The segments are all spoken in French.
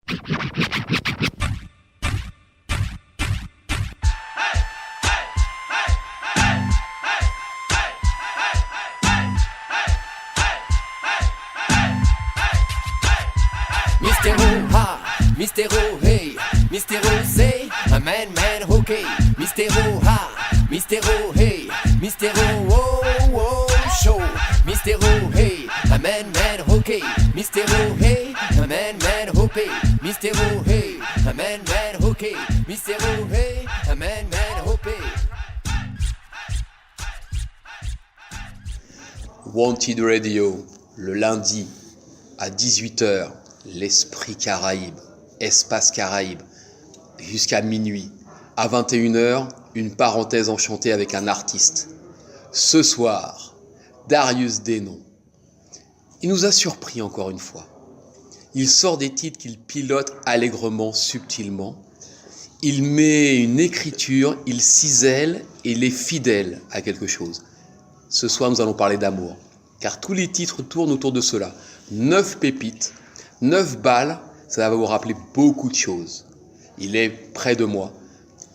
Mystero ha, Mystero hey, Mystero say, a man okay. Mystero ha, Mystero hey, Mystero oh oh show. Mystero hey, a man okay. Mystero hey, a man okay. Mystero hey, a man okay. Mystero hey, a man okay. Wanted Radio, le lundi à 18h, l'Esprit Caraïbe, Espace Caraïbe, jusqu'à minuit. À 21h, une parenthèse enchantée avec un artiste. Ce soir, Darius Denon. Il nous a surpris encore une fois. Il sort des titres qu'il pilote allègrement, subtilement. Il met une écriture, il cisèle et il est fidèle à quelque chose. Ce soir, nous allons parler d'amour, car tous les titres tournent autour de cela. 9 pépites, 9 balles, ça va vous rappeler beaucoup de choses. Il est près de moi.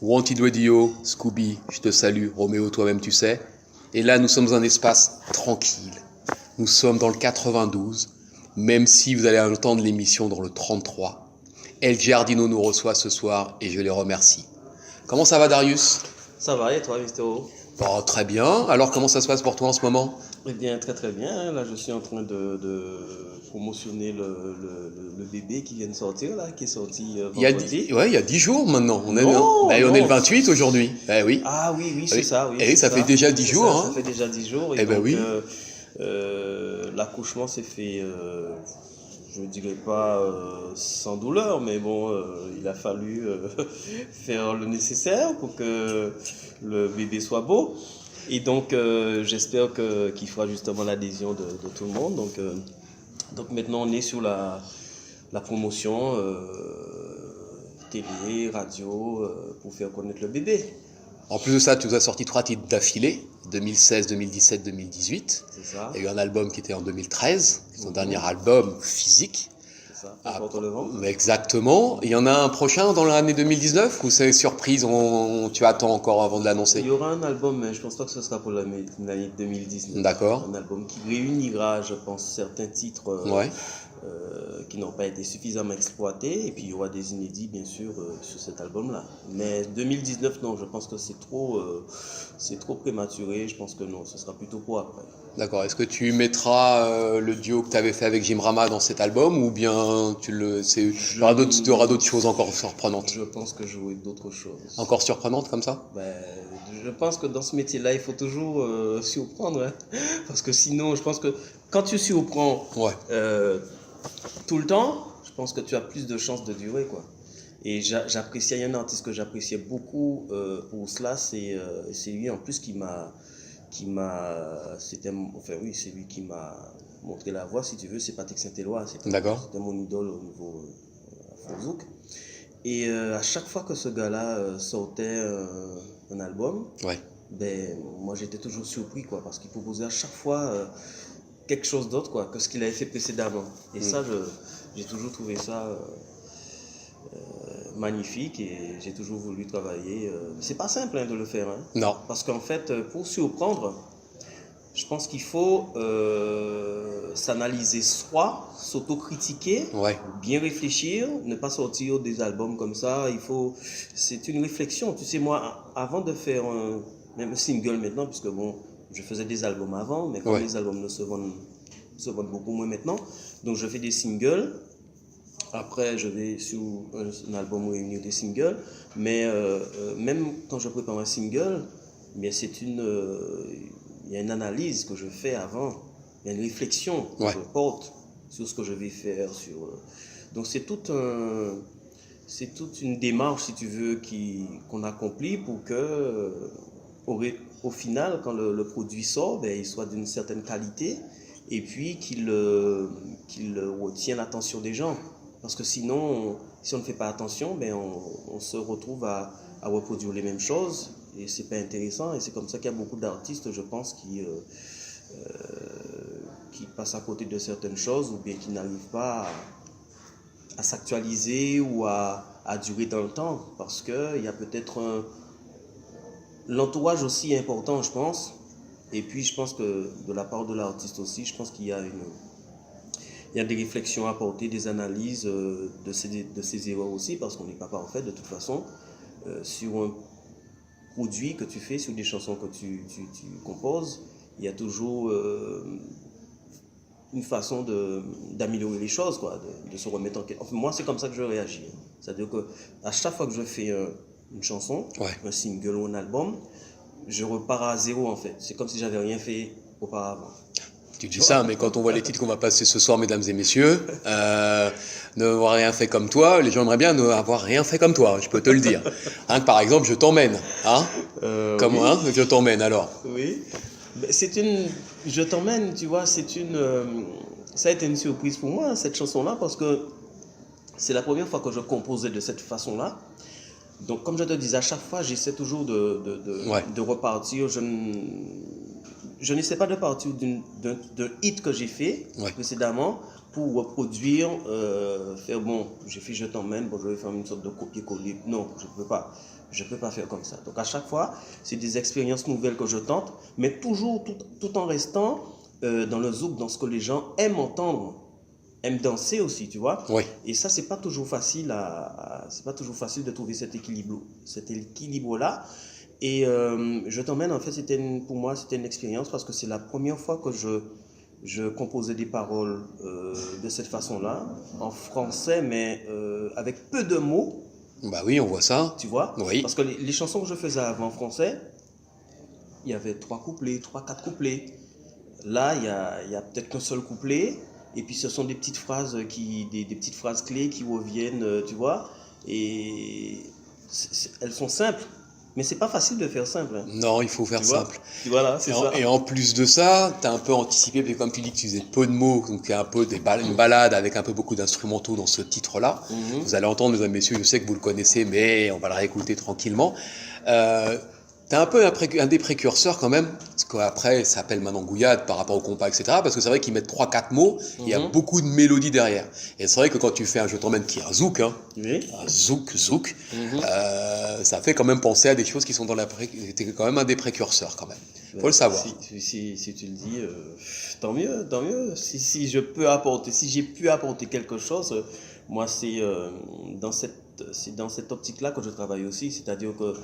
Wanted Radio, Scooby, je te salue, Roméo, toi-même tu sais. Et là, nous sommes dans un espace tranquille. Nous sommes dans le 92, même si vous allez entendre l'émission dans le 33. El Giardino nous reçoit ce soir et je les remercie. Comment ça va, Darius ? Ça va, et toi, Mystéro ? Oh, très bien. Alors, comment ça se passe pour toi en ce moment ? Eh bien, très très bien. Là, je suis en train de promotionner le bébé qui vient de sortir, là, qui est sorti vendredi. Il y a 10 jours maintenant. On est le 28 aujourd'hui. Eh oui. Ah oui, c'est ça. Oui, et ça fait déjà 10 jours. Ça fait déjà 10 jours. Et donc, oui. L'accouchement s'est fait, je ne dirais pas sans douleur, mais bon, il a fallu faire le nécessaire pour que le bébé soit beau. Et donc, j'espère qu'il fera justement l'adhésion de tout le monde. Donc maintenant, on est sur la promotion télé, radio, pour faire connaître le bébé. En plus de ça, tu nous as sorti 3 titres d'affilée, 2016, 2017, 2018. C'est ça. Il y a eu un album qui était en 2013, son dernier album physique. C'est ça, Porte le vent. Exactement. Il y en a un prochain dans l'année 2019 ou c'est surprise, tu attends encore avant de l'annoncer ? Il y aura un album, mais je ne pense pas que ce sera pour l'année 2019. D'accord. Un album qui réunira, je pense, certains titres qui n'ont pas été suffisamment exploités. Et puis il y aura des inédits, bien sûr, sur cet album-là. Mais 2019, non, je pense que c'est trop prématuré. Je pense que non, ce sera plutôt pour après. D'accord. Est-ce que tu mettras le duo que tu avais fait avec Jim Rama dans cet album ou bien il y aura d'autres choses encore surprenantes ? Je pense que j'aurai d'autres choses. Encore surprenantes comme ça ? Je pense que dans ce métier-là, il faut toujours surprendre. Hein. Parce que sinon, je pense que quand tu surprends tout le temps, je pense que tu as plus de chances de durer, quoi. Et il y a un artiste que j'appréciais beaucoup pour cela, c'est lui en plus c'est lui qui m'a montré la voie, si tu veux, c'est Patrick Saint-Éloi. D'accord. C'était mon idole au niveau Fonzouk. Et à chaque fois que ce gars-là sortait un album, moi j'étais toujours surpris, quoi, parce qu'il proposait à chaque fois quelque chose d'autre, quoi, que ce qu'il avait fait précédemment. Et ça, j'ai toujours trouvé ça magnifique et j'ai toujours voulu travailler. C'est pas simple de le faire. Hein, non. Parce qu'en fait, pour surprendre, je pense qu'il faut s'analyser soi, s'autocritiquer, bien réfléchir, ne pas sortir des albums comme ça. C'est une réflexion. Tu sais, moi, avant de faire même un single maintenant, puisque bon, je faisais des albums avant, mais comme les albums se vendent beaucoup moins maintenant, donc je fais des singles. Après, je vais sur un album réunir des singles, mais même quand je prépare un single, il y a une analyse que je fais avant, il y a une réflexion que je porte sur ce que je vais faire. Donc c'est toute une démarche, si tu veux, qu'on accomplit pour que, au final, quand le produit sort, il soit d'une certaine qualité et puis qu'il retient l'attention des gens. Parce que sinon, si on ne fait pas attention, on se retrouve à reproduire les mêmes choses et c'est pas intéressant. Et c'est comme ça qu'il y a beaucoup d'artistes, je pense, qui passent à côté de certaines choses ou bien qui n'arrivent pas s'actualiser ou à durer dans le temps, parce qu'il y a peut-être l'entourage aussi est important, je pense. Et puis je pense que de la part de l'artiste aussi, je pense qu'il y a des réflexions à apporter, des analyses de ces erreurs aussi, parce qu'on n'est pas parfait de toute façon. Sur un produit que tu fais, sur des chansons que tu composes, il y a toujours une façon d'améliorer les choses, quoi, de se remettre en question. Enfin, moi, c'est comme ça que je réagis. C'est-à-dire qu'à chaque fois que je fais une chanson, un single ou un album, je repars à zéro en fait. C'est comme si j'avais rien fait auparavant. Tu dis ça, mais quand on voit les titres qu'on va passer ce soir, mesdames et messieurs, n'avoir rien fait comme toi, les gens aimeraient bien n'avoir rien fait comme toi, je peux te le dire. Hein, par exemple, je t'emmène. Hein comme oui. Je t'emmène alors. Oui. Je t'emmène, tu vois, ça a été une surprise pour moi, cette chanson-là, parce que c'est la première fois que je composais de cette façon-là. Donc, comme je te disais, à chaque fois, j'essaie toujours de repartir. Je n'essaie pas de partir d'un hit que j'ai fait précédemment pour reproduire, faire bon, j'ai fait Je t'emmène, bon, je vais faire une sorte de copier-coller. Non, je ne peux pas. Je ne peux pas faire comme ça. Donc, à chaque fois, c'est des expériences nouvelles que je tente, mais toujours tout en restant dans le zouk, dans ce que les gens aiment entendre. Aime danser aussi, tu vois. Oui. Et ça, c'est pas toujours facile c'est pas toujours facile de trouver cet équilibre-là. Et Je t'emmène, en fait, pour moi, c'était une expérience parce que c'est la première fois que je composais des paroles de cette façon-là, en français, mais avec peu de mots. Bah oui, on voit ça. Tu vois. Oui. Parce que les chansons que je faisais avant en français, il y avait 3 couplets, 4 couplets. Là, il y a peut-être qu'un seul couplet. Et puis ce sont des petites phrases des petites phrases clés qui reviennent, tu vois. Et elles sont simples, mais c'est pas facile de faire simple. Hein. Non, il faut faire simple. Voilà, c'est ça. Et en plus de ça, tu as un peu anticipé, parce que comme tu dis que tu faisais peu de mots, donc il y a un peu une balade avec un peu beaucoup d'instrumentaux dans ce titre-là. Mm-hmm. Vous allez entendre, mesdames et messieurs, je sais que vous le connaissez, mais on va le réécouter tranquillement. T'es un peu un des précurseurs quand même, parce qu'après ça s'appelle maintenant Gouillade par rapport au compas, etc. Parce que c'est vrai qu'ils mettent 3-4 mots, il y a beaucoup de mélodies derrière. Et c'est vrai que quand tu fais un Je t'emmène qui est un zouk, un zouk, ça fait quand même penser à des choses qui sont dans t'es quand même un des précurseurs quand même. Faut le savoir. Si tu le dis, tant mieux, tant mieux. Si j'ai pu apporter quelque chose, moi c'est dans cette optique-là que je travaille aussi, c'est-à-dire que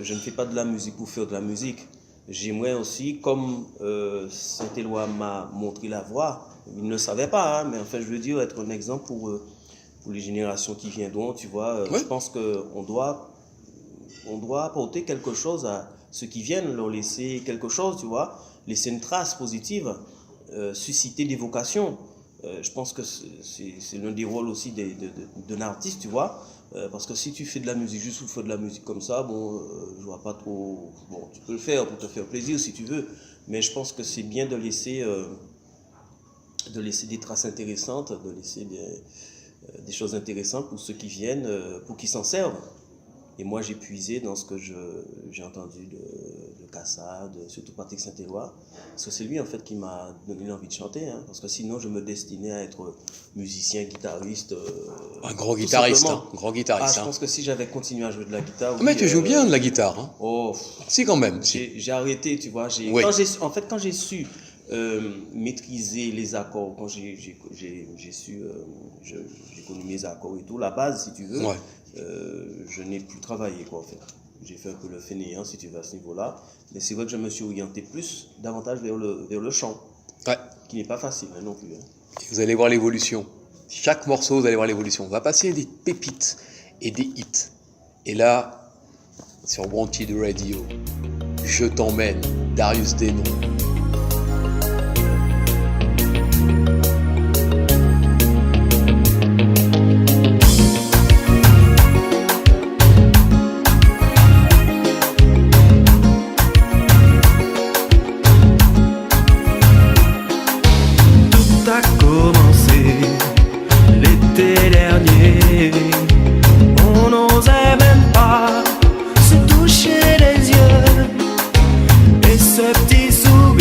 je ne fais pas de la musique pour faire de la musique. J'aimerais aussi, comme Saint-Éloi m'a montré la voie, il ne le savait pas, mais enfin je veux dire, être un exemple pour les générations qui viendront, tu vois. Je pense qu'on doit apporter quelque chose à ceux qui viennent, leur laisser quelque chose, tu vois, laisser une trace positive, susciter des vocations. Je pense que c'est l'un des rôles aussi d'un artiste, tu vois. Parce que si tu fais de la musique juste pour faire de la musique comme ça, je vois pas trop. Bon, tu peux le faire pour te faire plaisir si tu veux, mais je pense que c'est bien de laisser des traces intéressantes, de laisser des choses intéressantes pour ceux qui viennent, pour qu'ils s'en servent. Et moi, j'ai puisé dans ce que j'ai entendu de Cassa, surtout Patrick Saint-Éloi, parce que c'est lui en fait qui m'a donné l'envie de chanter, hein, parce que sinon je me destinais à être musicien, guitariste. Un grand guitariste, grand guitariste. Je pense que si j'avais continué à jouer de la guitare. Mais tu joues bien de la guitare, hein. Oh. Si quand même. J'ai arrêté, tu vois. Quand j'ai su maîtriser les accords, quand j'ai connu mes accords et tout, la base, si tu veux. Ouais. Je n'ai plus travaillé, quoi, en fait. J'ai fait un peu le fainéant, si tu veux, à ce niveau-là. Mais c'est vrai que je me suis orienté davantage vers le chant. Qui n'est pas facile, hein, non plus. Hein. Vous allez voir l'évolution. Chaque morceau, vous allez voir l'évolution. On va passer des pépites et des hits. Et là, sur Wanted Radio, Je t'emmène, Darius Denon. Ce petit sourire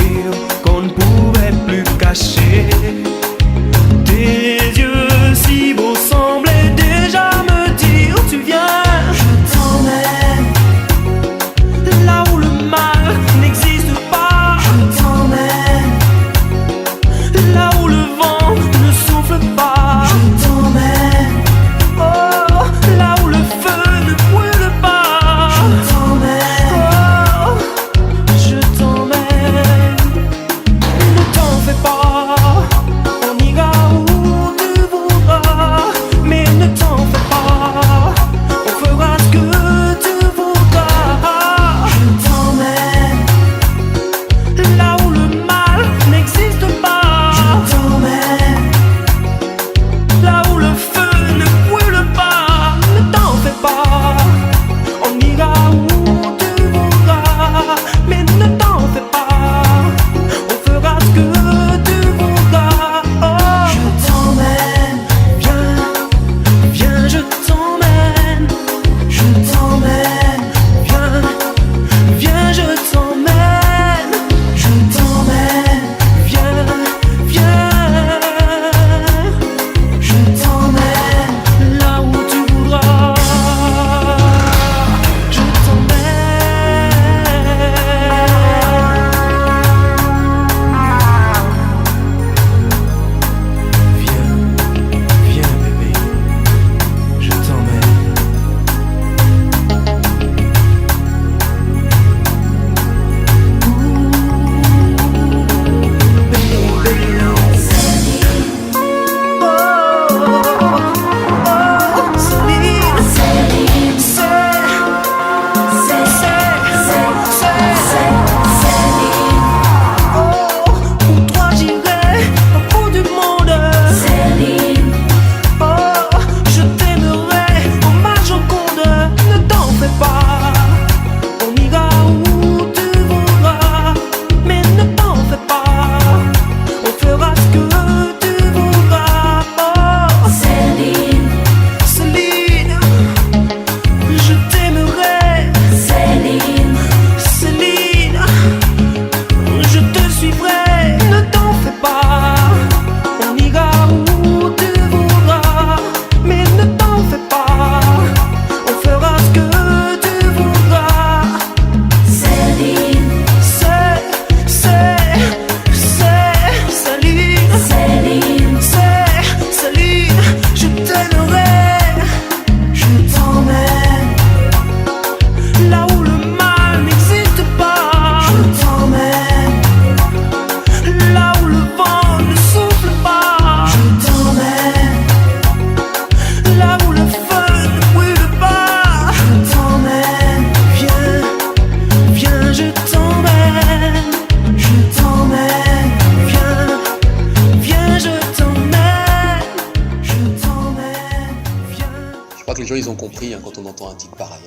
que les gens ils ont compris quand on entend un titre pareil.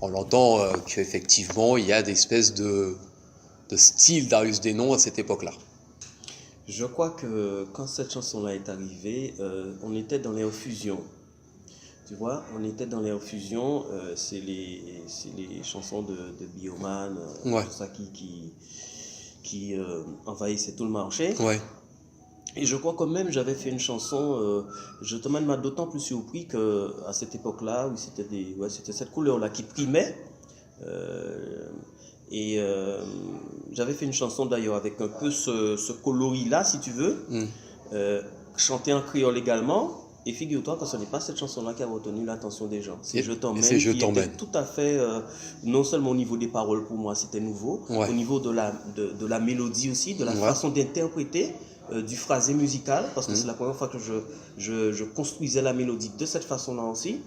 On entend qu'effectivement, il y a des espèces de style Darius Dénon à cette époque-là. Je crois que quand cette chanson-là est arrivée, on était dans les refusions. Tu vois, on était dans les refusions, c'est les chansons de Bioman, Ouais. tout ça qui envahissaient tout le marché. Ouais. Et je crois quand même j'avais fait une chanson, Gentleman m'a d'autant plus surpris qu'à cette époque-là, où c'était cette couleur-là qui primait. J'avais fait une chanson d'ailleurs avec un peu ce coloris-là, si tu veux, chanté en créole également. Et figure-toi que ce n'est pas cette chanson-là qui a retenu l'attention des gens. C'est Je t'emmène, qui était tout à fait, non seulement au niveau des paroles pour moi, c'était nouveau, Ouais. au niveau de la mélodie aussi, de la façon d'interpréter, du phrasé musical, parce que c'est la première fois que je construisais la mélodie de cette façon-là aussi.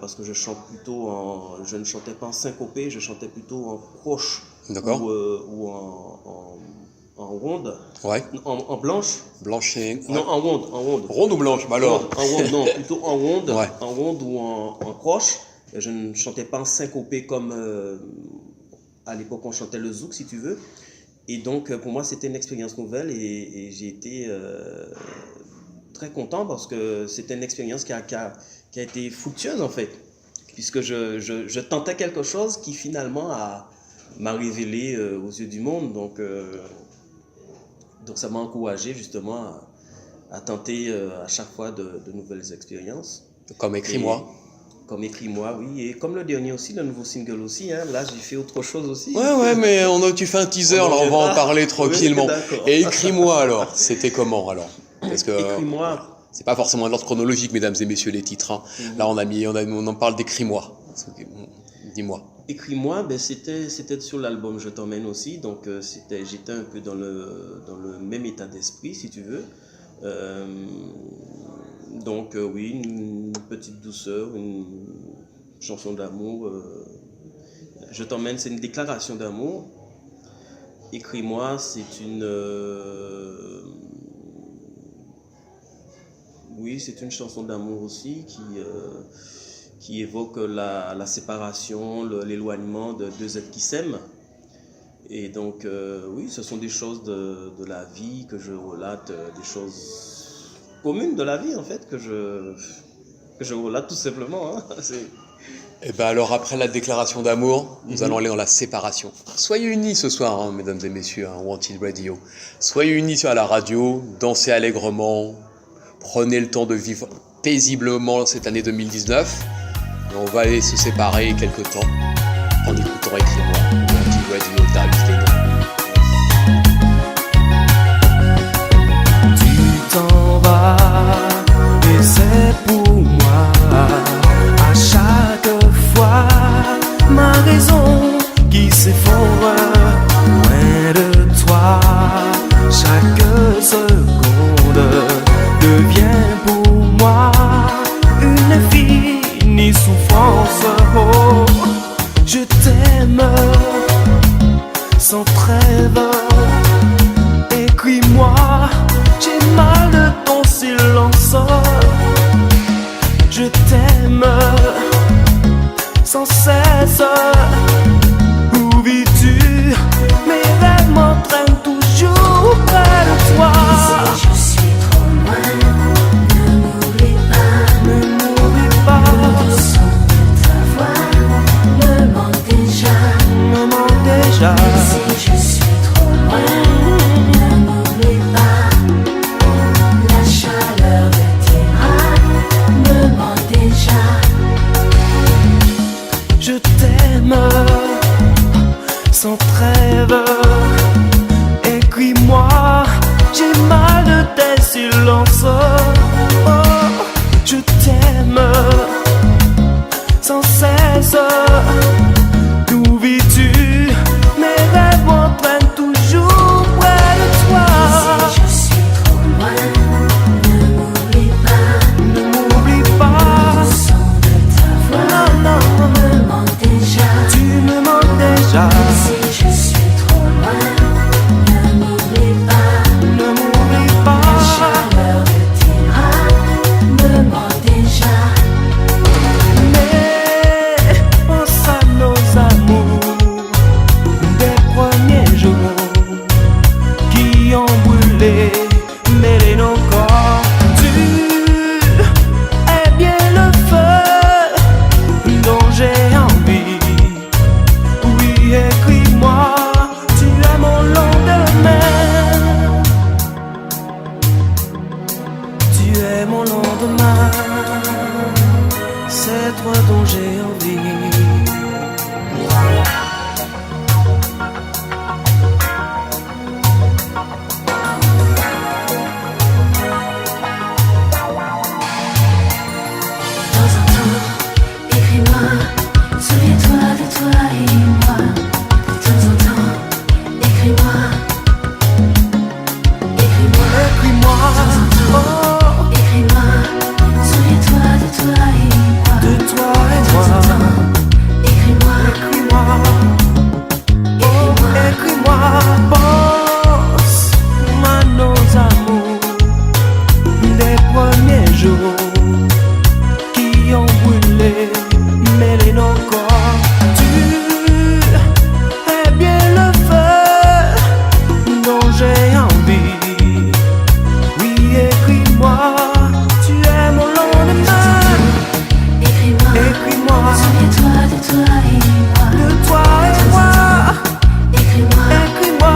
Parce que je ne chantais pas en syncopé, je chantais plutôt en croche ou en ronde. Ouais. En blanche. Blanche et... Ouais. Non, en ronde. Ronde ou blanche, bah alors. En ronde, non, plutôt en ronde. Ouais. En ronde ou en croche. Je ne chantais pas en syncopé comme à l'époque on chantait le zouk, si tu veux. Et donc pour moi c'était une expérience nouvelle et j'ai été très content parce que c'était une expérience qui a été fructueuse en fait, puisque je tentais quelque chose qui finalement m'a révélé aux yeux du monde, donc ça m'a encouragé justement à tenter à chaque fois de nouvelles expériences. Comme Écris-moi. Comme Écris-moi, oui, et comme le dernier aussi, le nouveau single aussi, là j'ai fait autre chose aussi. Ouais, mais tu fais un teaser, là on va en parler tranquillement. Oui, et Écris-moi alors, c'était comment alors? Parce que Écris-moi. C'est pas forcément de l'ordre chronologique, mesdames et messieurs, les titres. Là, on en parle d'Écris-moi. Dis-moi. Écris-moi, c'était sur l'album Je t'emmène aussi, donc j'étais un peu dans le même état d'esprit, si tu veux. Oui, une petite douceur, une chanson d'amour. Je t'emmène, c'est une déclaration d'amour. Écris-moi, c'est une chanson d'amour aussi qui évoque la séparation, l'éloignement de deux êtres qui s'aiment. Et donc, ce sont des choses de la vie que je relate, des choses communes de la vie en fait, que je relate tout simplement. Et ben alors, après la déclaration d'amour, nous allons aller dans la séparation. Soyez unis ce soir, mesdames et messieurs, Wanted Radio. Soyez unis à la radio, dansez allègrement, prenez le temps de vivre paisiblement cette année 2019. Et on va aller se séparer quelque temps en écoutant Écris-moi, Wanted Radio, Darius Dénon. Tu t'en vas et c'est pour moi à chaque fois ma raison qui s'effondre loin de toi. Chaque seconde devient pour moi une infinie souffrance. Oh, je t'aime sans trêve. Écris-moi, j'ai mal de ton silence. Je t'aime sans cesse. Où vis-tu? Mes rêves m'entraînent toujours près de toi. Si je suis trop loin, ne m'oublie pas. Ne m'oublie pas. Le son de ta voix me manque déjà. Me manque déjà. Si je suis trop loin, ne m'oublie pas. La chaleur de tes bras me manque déjà. Je t'aime c'est toi dont j'ai envie. Souviens-toi de toi et moi. De temps en temps, écris-moi. Écris-moi. Écris-moi, oh, Écris-moi. Souviens-toi de toi et moi. de toi et moi. Écris-moi. Écris-moi, oh, Écris-moi. écris-moi, pense à nos amours des premiers jours qui ont brûlé, mêlé nos corps. Tu es bien le feu dont j'ai envie. Oui, écris-moi, tu es mon lendemain. Écris-moi. Écris-moi, Souviens-toi de toi et moi. de toi et moi. Écris-moi. Écris-moi,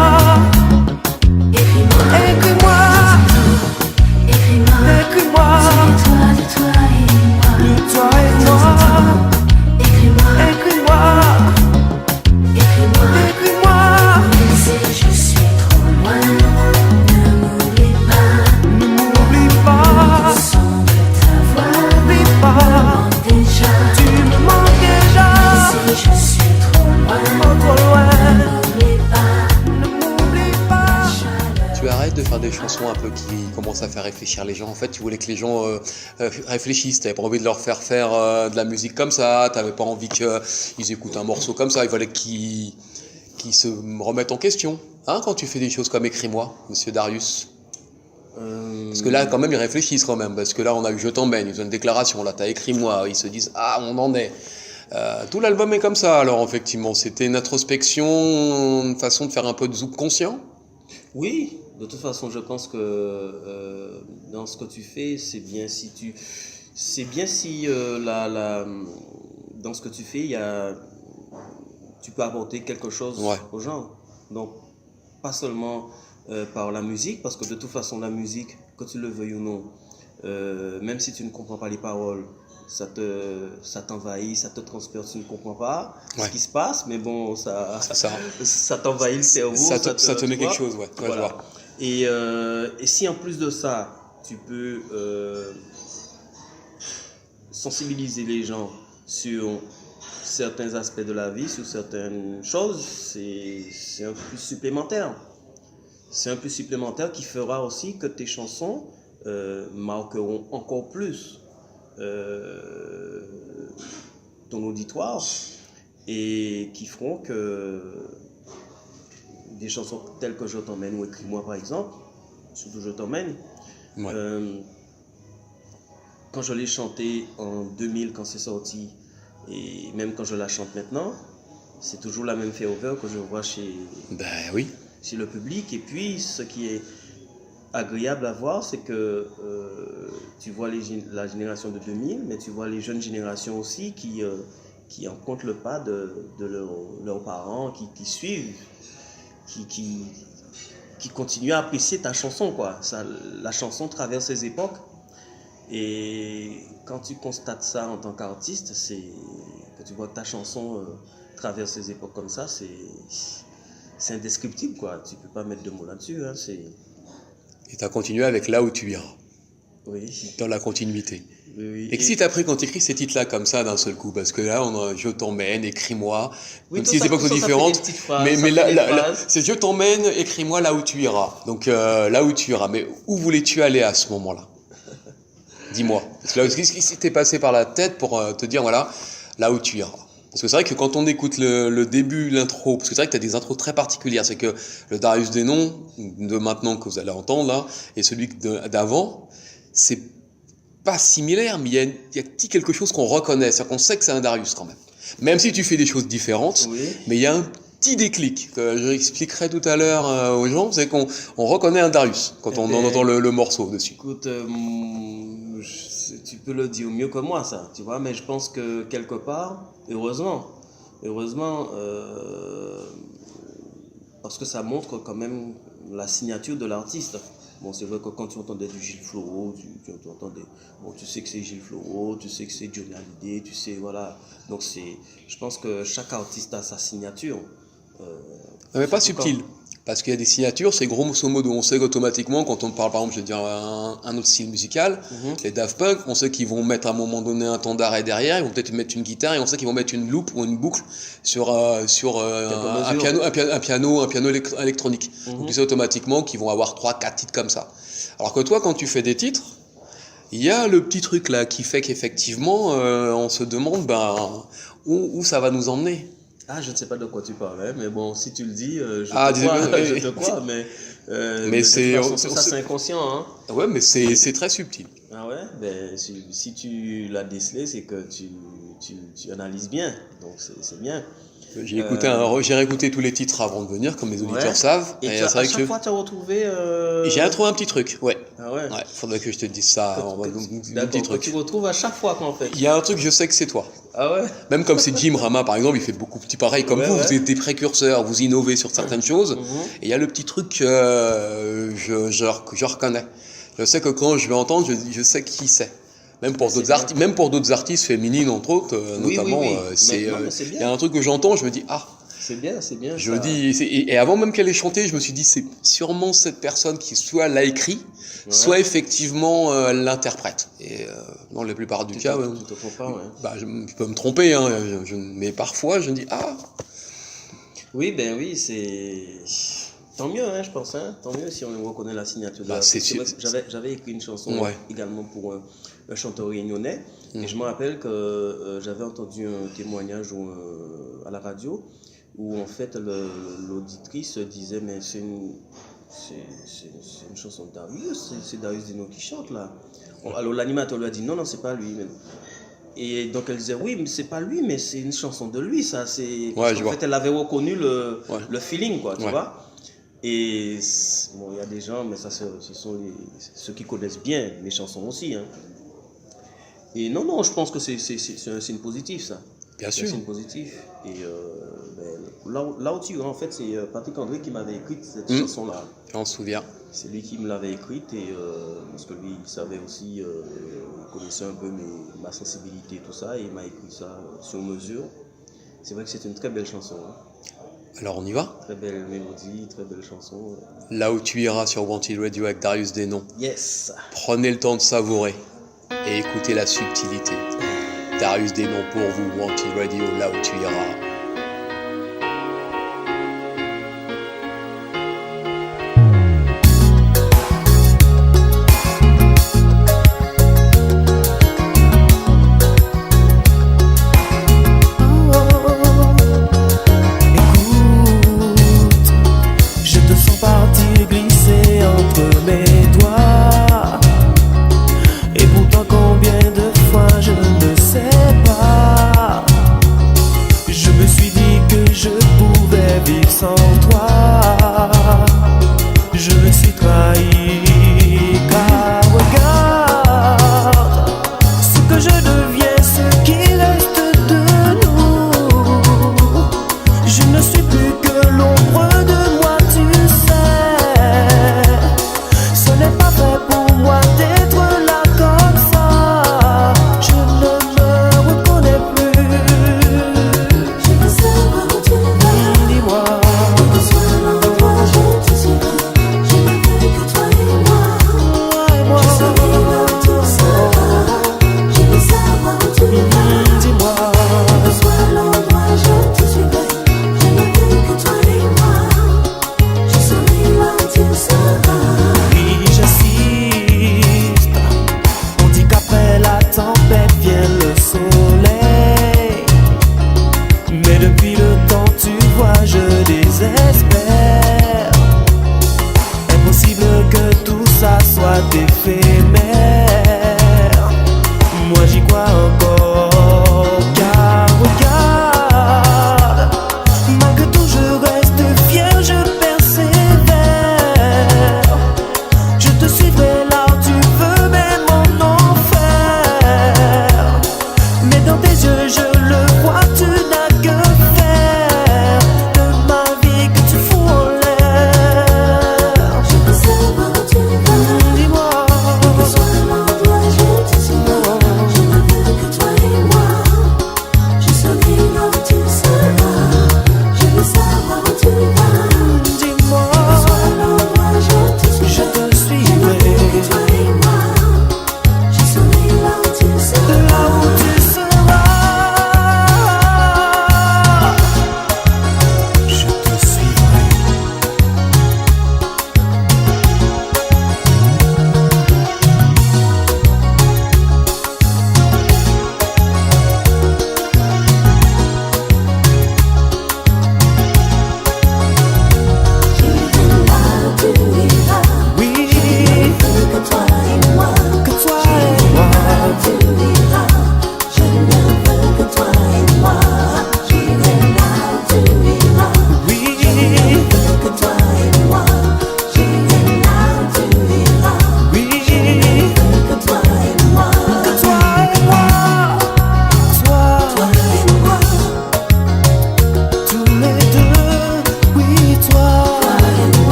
Écris-moi. écris-moi, Écris-moi. écris-moi, Souviens-toi de toi et moi. de toi et moi. Écris-moi. Écris-moi, Écris-moi. écris-moi, Mais si je suis trop loin, ne m'oublie pas. ne m'oublie pas, Le son de ta voix n'oublie me pas, manque déjà. tu me manques déjà. Si je suis trop loin, Oh, trop loin, n'oublie pas. ne m'oublie pas. Tu arrêtes de faire des chansons un peu qui commencent à faire réfléchir les gens. En fait, tu voulais que les gens réfléchissent. Tu n'avais pas envie de leur faire faire de la musique comme ça. Tu n'avais pas envie qu'ils écoutent un morceau comme ça. Il fallait qu'ils se remettent en question. Hein, quand tu fais des choses comme Écris-moi, monsieur Darius. Parce que là, quand même, ils réfléchissent quand même. Parce que là, on a eu Je t'emmène, ils ont une déclaration. Là, tu as Écris-moi. Ils se disent, ah, on en est. Tout l'album est comme ça. Alors, effectivement, c'était une introspection, une façon de faire un peu de zouk conscient. Oui, de toute façon, je pense que dans ce que tu fais, c'est bien si dans ce que tu fais, tu peux apporter quelque chose Ouais. aux gens. Donc, pas seulement par la musique, parce que de toute façon, la musique, que tu le veuilles ou non, même si tu ne comprends pas les paroles, ça t'envahit, ça te transperce, tu ne comprends pas ce Ouais. qui se passe, mais bon, ça t'envahit le cerveau. Ça te met tu vois. quelque chose, ouais. Ouais, je Voilà. vois. Et si en plus de ça, tu peux sensibiliser les gens sur certains aspects de la vie, sur certaines choses, c'est un plus supplémentaire. C'est un plus supplémentaire qui fera aussi que tes chansons marqueront encore plus ton auditoire et qui feront que des chansons telles que Je t'emmène ou Écris-moi par exemple, surtout Je t'emmène, Ouais. quand je l'ai chanté en 2000 quand c'est sorti et même quand je la chante maintenant, c'est toujours la même ferveur que je vois chez Oui. le public. Et puis ce qui est agréable à voir, c'est que tu vois la génération de 2000, mais tu vois les jeunes générations aussi qui empruntent le pas de leurs parents, qui suivent, qui continuent à apprécier ta chanson, quoi. La chanson traverse les époques. Et quand tu constates ça en tant qu'artiste, c'est que tu vois que ta chanson traverse les époques comme ça, c'est indescriptible, quoi. Tu peux pas mettre de mots là-dessus, hein. Et tu as continué avec Là où tu iras, Oui. dans la continuité. Oui. Et que si après, quand tu écris ces titres-là comme ça d'un seul coup, parce que là, on a Je t'emmène, Écris-moi, Oui, même tout si ça- les époques tout sont ça, ça fait différentes, des petites phrases, mais ça fait là, des là, phrases. c'est Je t'emmène, Écris-moi là où tu iras. Donc là où tu iras. Mais où voulais-tu aller à ce moment-là? Dis-moi. Parce que là, qu'est-ce qui s'était passé par la tête pour te dire, voilà, là où tu iras? Parce que c'est vrai que quand on écoute le début, l'intro, parce que c'est vrai que tu as des intros très particulières, c'est que le Darius des Noms, de maintenant que vous allez entendre là, et celui d'avant, c'est pas similaire, mais il y a quelque chose qu'on reconnaît, c'est-à-dire qu'on sait que c'est un Darius quand même. Même si tu fais des choses différentes, Oui. mais il y a un petit déclic que je expliquerai tout à l'heure aux gens, c'est qu'on reconnaît un Darius quand on entend le morceau dessus. Écoute, tu peux le dire mieux que moi, ça, tu vois, mais je pense que quelque part, heureusement, parce que ça montre quand même la signature de l'artiste. Bon, c'est vrai que quand tu entendais du Gilles Floro, tu entendais, bon, tu sais que c'est Gilles Floro, tu sais que c'est Johnny Hallyday, tu sais, voilà. Donc je pense que chaque artiste a sa signature. Mais pas subtil. Parce qu'il y a des signatures, c'est grosso modo, on sait qu'automatiquement, quand on parle par exemple, je vais dire un autre style musical, les Daft Punk, on sait qu'ils vont mettre à un moment donné un temps d'arrêt derrière, ils vont peut-être mettre une guitare et on sait qu'ils vont mettre une loop ou une boucle sur un piano électronique. Donc tu sais automatiquement qu'ils vont avoir 3-4 titres comme ça. Alors que toi, quand tu fais des titres, il y a le petit truc là qui fait qu'effectivement, on se demande où ça va nous emmener. Ah, je ne sais pas de quoi tu parlais, mais bon, si tu le dis, je te crois, mais c'est ça, c'est inconscient, hein. Ouais, mais c'est très subtil. Ah ouais, ben si tu l'as décelé, c'est que tu analyses bien, donc c'est bien. J'ai réécouté tous les titres avant de venir, comme les auditeurs savent. Et à chaque fois, tu as retrouvé... J'ai trouvé un petit truc, ouais. Ah ouais. Ouais, faudrait que je te dise ça. Un petit truc. Tu retrouves à chaque fois, qu'en fait. Il y a un truc, je sais que c'est toi. Ah ouais. Même comme c'est Jim Rama, par exemple, il fait beaucoup petit pareil comme vous. Vous êtes des précurseurs, vous innovez sur certaines choses. Et il y a le petit truc que je reconnais. Je sais que quand je vais entendre, je sais qui c'est. Même pour d'autres artistes féminines, entre autres, notamment, il y a un truc que j'entends, je me dis, ah. C'est bien. Je me dis, et avant même qu'elle ait chanté, je me suis dit, c'est sûrement cette personne qui soit l'a écrit, soit effectivement l'interprète. Et dans la plupart du cas, tu te trompes pas, ouais. Je peux me tromper, hein, mais parfois je me dis, ah. Oui, c'est... Tant mieux, hein, je pense. Hein. Tant mieux si on reconnaît la signature. J'avais écrit une chanson également pour un chanteur réunionnais. Et je me rappelle que j'avais entendu un témoignage à la radio où en fait l'auditrice disait mais c'est une chanson de Darius, c'est Darius Deno qui chante là. Alors l'animateur lui a dit non, c'est pas lui. Et donc elle disait oui, mais c'est pas lui, mais c'est une chanson de lui, ça. En fait, elle avait reconnu le feeling, quoi, tu vois. Et bon, il y a des gens, mais ça, ce sont ceux qui connaissent bien les chansons aussi. Hein. Et non, je pense que c'est un signe positif, ça. Bien sûr. C'est un signe positif. Et là où tu en fait, c'est Patrick André qui m'avait écrit cette chanson-là. J'en souviens. C'est lui qui me l'avait écrite, et parce que lui, il savait aussi, il connaissait un peu ma sensibilité, tout ça, et il m'a écrit ça sur mesure. C'est vrai que c'est une très belle chanson. Hein. Alors on y va. Très belle mélodie, très belle chanson. Là où tu iras sur Wanted Radio avec Darius Denon. Yes. Prenez le temps de savourer et écoutez la subtilité. Darius Denon pour vous, Wanted Radio, là où tu iras. Je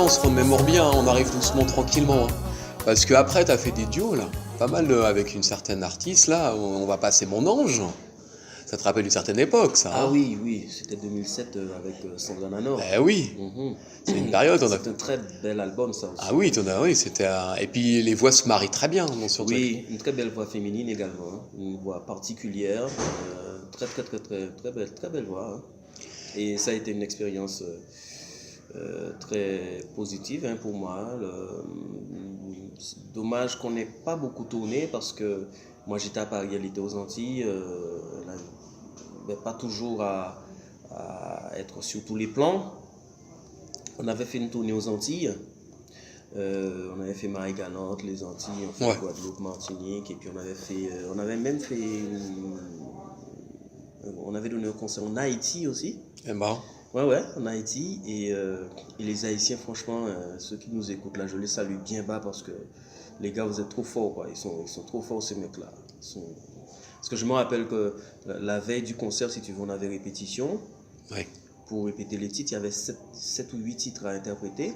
on se remémore bien, on arrive doucement, tranquillement. Parce qu'après, t'as fait des duos, là. Pas mal avec une certaine artiste, là. On va passer Mon Ange. Ça te rappelle une certaine époque, ça. Ah oui, oui, c'était 2007 avec Sandra Nanor. Eh oui, c'est une période. C'est un très bel album, ça aussi. Ah oui, oui, c'était et puis les voix se marient très bien dans ce truc. Oui, une très belle voix féminine également, hein. Une voix particulière, très belle voix, hein. Et ça a été une expérience très positive, hein, pour moi. C'est dommage qu'on n'ait pas beaucoup tourné parce que moi j'étais à Paris, elle était aux Antilles, mais pas toujours à être sur tous les plans. On avait fait une tournée aux Antilles. On avait fait Marie-Galante, les Antilles, on fait Guadeloupe, Martinique, et puis on avait même fait on avait donné un concert en Haïti aussi. Eh ben. Ouais, en Haïti, et les Haïtiens, franchement, ceux qui nous écoutent là, je les salue bien bas parce que les gars, vous êtes trop forts, quoi. Ils sont trop forts, ces mecs-là. Parce que je me rappelle que la veille du concert, si tu veux, on avait répétition. Ouais. Pour répéter les titres, il y avait 7 ou 8 titres à interpréter.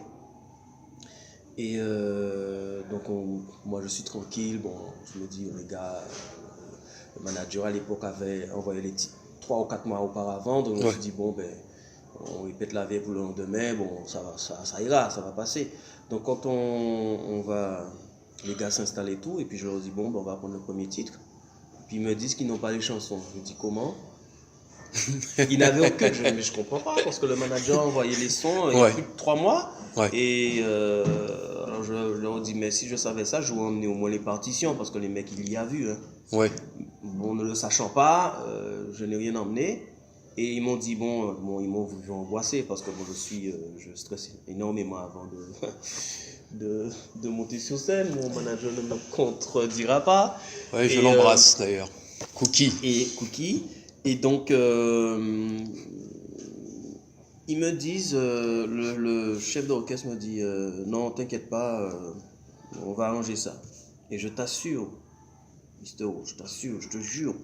Et donc, moi, je suis tranquille. Bon, je me dis, les gars, le manager à l'époque avait envoyé les titres 3 ou 4 mois auparavant. Donc, je me suis dit, bon, ben, on répète la veille pour le lendemain. Bon, ça ira, ça va passer. Donc, quand on va, les gars s'installent et tout. Et puis, je leur dis, bon, ben, on va prendre le premier titre. Puis, ils me disent qu'ils n'ont pas les chansons. Je dis, comment? Ils n'avaient aucun. Mais je comprends pas parce que le manager a envoyé les sons il y a plus de 3 mois. Ouais. Et alors je leur dis, mais si je savais ça, je vous emmener au moins les partitions parce que les mecs, il y a vu. Hein. Ouais. Bon, ne le sachant pas, je n'ai rien emmené. Et ils m'ont dit, bon ils m'ont vu angoisser parce que bon, je stresse énormément avant de monter sur scène. Mon manager ne me contredira pas. Ouais, je l'embrasse d'ailleurs. Cookie. Et donc, ils me disent, le chef d'orchestre me dit, non, t'inquiète pas, on va arranger ça. Et je t'assure, Mr. O, je t'assure, je te jure,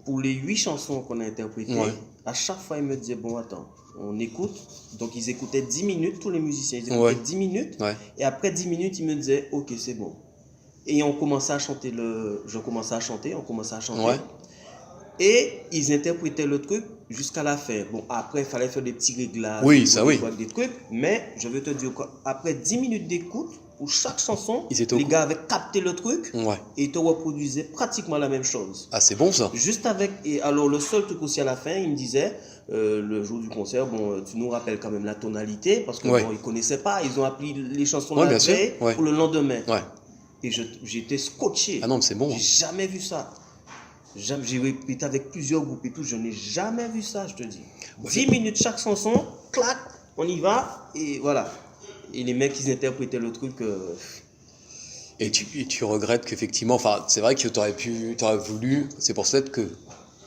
pour les 8 chansons qu'on a interprétées, à chaque fois, ils me disaient, bon, attends, on écoute. Donc, ils écoutaient 10 minutes, tous les musiciens, ils écoutaient 10 minutes. Ouais. Et après 10 minutes, ils me disaient, ok, c'est bon. Et on commençait à chanter, on commençait à chanter. Ouais. Et ils interprétaient le truc jusqu'à la fin. Bon, après, il fallait faire des petits réglages. Oui, ça oui. Des trucs. Mais je veux te dire qu'après 10 minutes d'écoute, pour chaque chanson, les gars avaient capté le truc et ils te reproduisaient pratiquement la même chose. Ah, c'est bon ça. Juste avec. Et alors, le seul truc aussi à la fin, ils me disaient, le jour du concert, bon, tu nous rappelles quand même la tonalité parce que bon, ils ne connaissaient pas. Ils ont appris les chansons la veille pour le lendemain. Ouais. Et j'étais scotché. Ah non, mais c'est bon. J'ai jamais vu ça. J'ai répété avec plusieurs groupes et tout, je n'ai jamais vu ça, je te dis. 10 minutes chaque chanson, clac, on y va, et voilà. Et les mecs, ils interprétaient le truc. Et tu regrettes qu'effectivement, enfin, c'est vrai que tu aurais voulu, c'est pour ça que,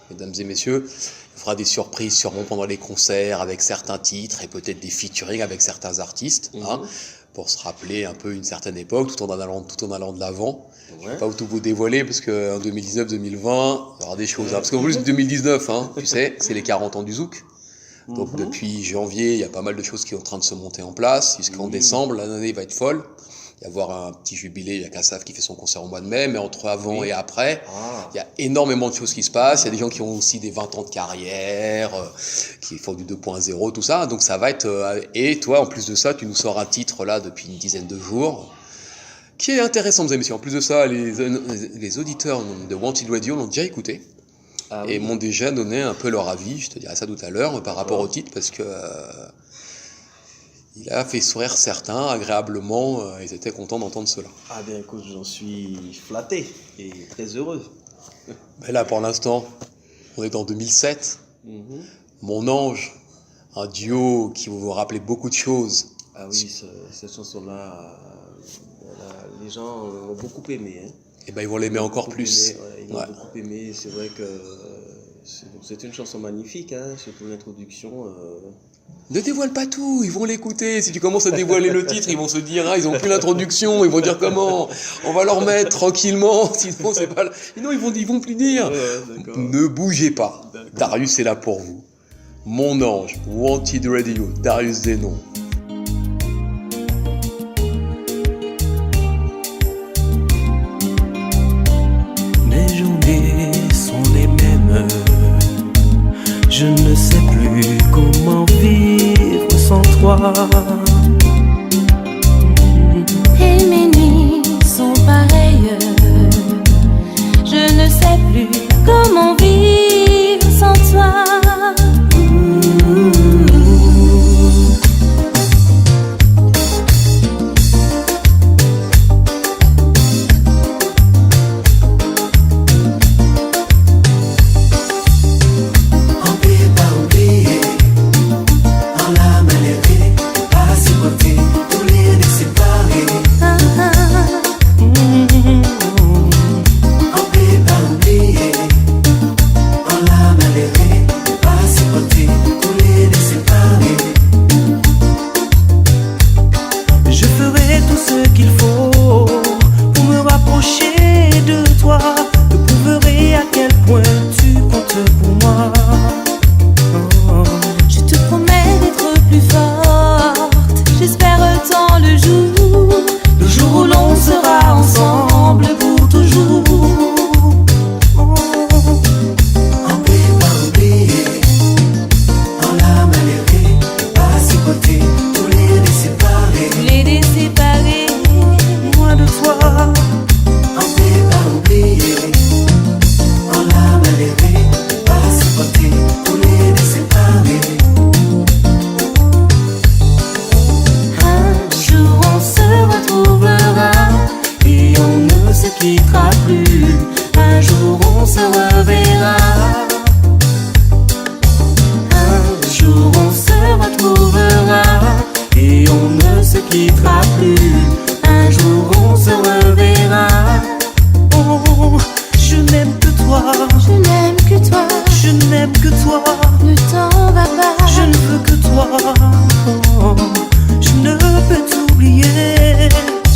mesdames et messieurs, il fera des surprises sûrement pendant les concerts avec certains titres et peut-être des featuring avec certains artistes, hein, pour se rappeler un peu une certaine époque, tout en allant de l'avant. Je ne vais pas tout vous dévoiler parce qu'en 2019-2020, il y aura des choses. Parce qu'en plus, 2019, hein, tu sais, c'est les 40 ans du Zouk. Donc depuis janvier, il y a pas mal de choses qui sont en train de se monter en place. Jusqu'en décembre, l'année va être folle. Il va y avoir un petit jubilé, il y a Kassav qui fait son concert au mois de mai, mais entre avant et après, il y a énormément de choses qui se passent. Il y a des gens qui ont aussi des 20 ans de carrière, qui font du 2.0, tout ça. Donc ça va être... et toi, en plus de ça, tu nous sors un titre là depuis une dizaine de jours, qui est intéressant, mesdames et messieurs. En plus de ça, les auditeurs de Wanted Radio l'ont déjà écouté et m'ont déjà donné un peu leur avis. Je te dirai ça tout à l'heure par rapport au titre, parce que il a fait sourire certains agréablement. Ils étaient contents d'entendre cela. Ah bien, écoute, j'en suis flatté et très heureux. Mais là, pour l'instant, on est en 2007. Mon Ange, un duo qui vous rappelait beaucoup de choses. Ah oui, cette chanson-là, les gens l'ont beaucoup aimé. Hein. Et ben ils vont l'aimer encore plus. Ils l'ont beaucoup aimé. C'est vrai que c'est une chanson magnifique, hein, surtout l'introduction. Ne dévoile pas tout, ils vont l'écouter. Si tu commences à dévoiler le titre, ils vont se dire ils ont plus l'introduction, ils vont dire comment. On va leur mettre tranquillement, sinon c'est pas. Non, ils vont plus dire. Ne bougez pas. Darius est là pour vous. Mon Ange, Wanted Radio, Darius Zenon. toi. Et mes nuits sont pareilles. Je ne sais plus comment vivre sans toi. Je ferai tout ce qu'il faut pour me rapprocher de toi. Je prouverai à quel point tu comptes pour moi. Oh. Je te promets d'être plus forte. J'espère tant le jour où l'on sera ensemble pour toujours. Oh. On peut pas oublier, on l'a malheureux, pas supporter, tous les séparés. Les déséparer. Loin de toi. On peut pas oublier, on l'a malheureux, pas supporter, tous les séparés. Un jour on se retrouvera et on ne se quittera plus. Un jour on se reverra. Un jour on se retrouvera et on ne se quittera plus. Un jour on se reverra. Oh, je n'aime que toi. Je n'aime que toi. Je n'aime que toi. Ne t'en va pas. Je ne veux que toi. Oh, je ne peux t'oublier.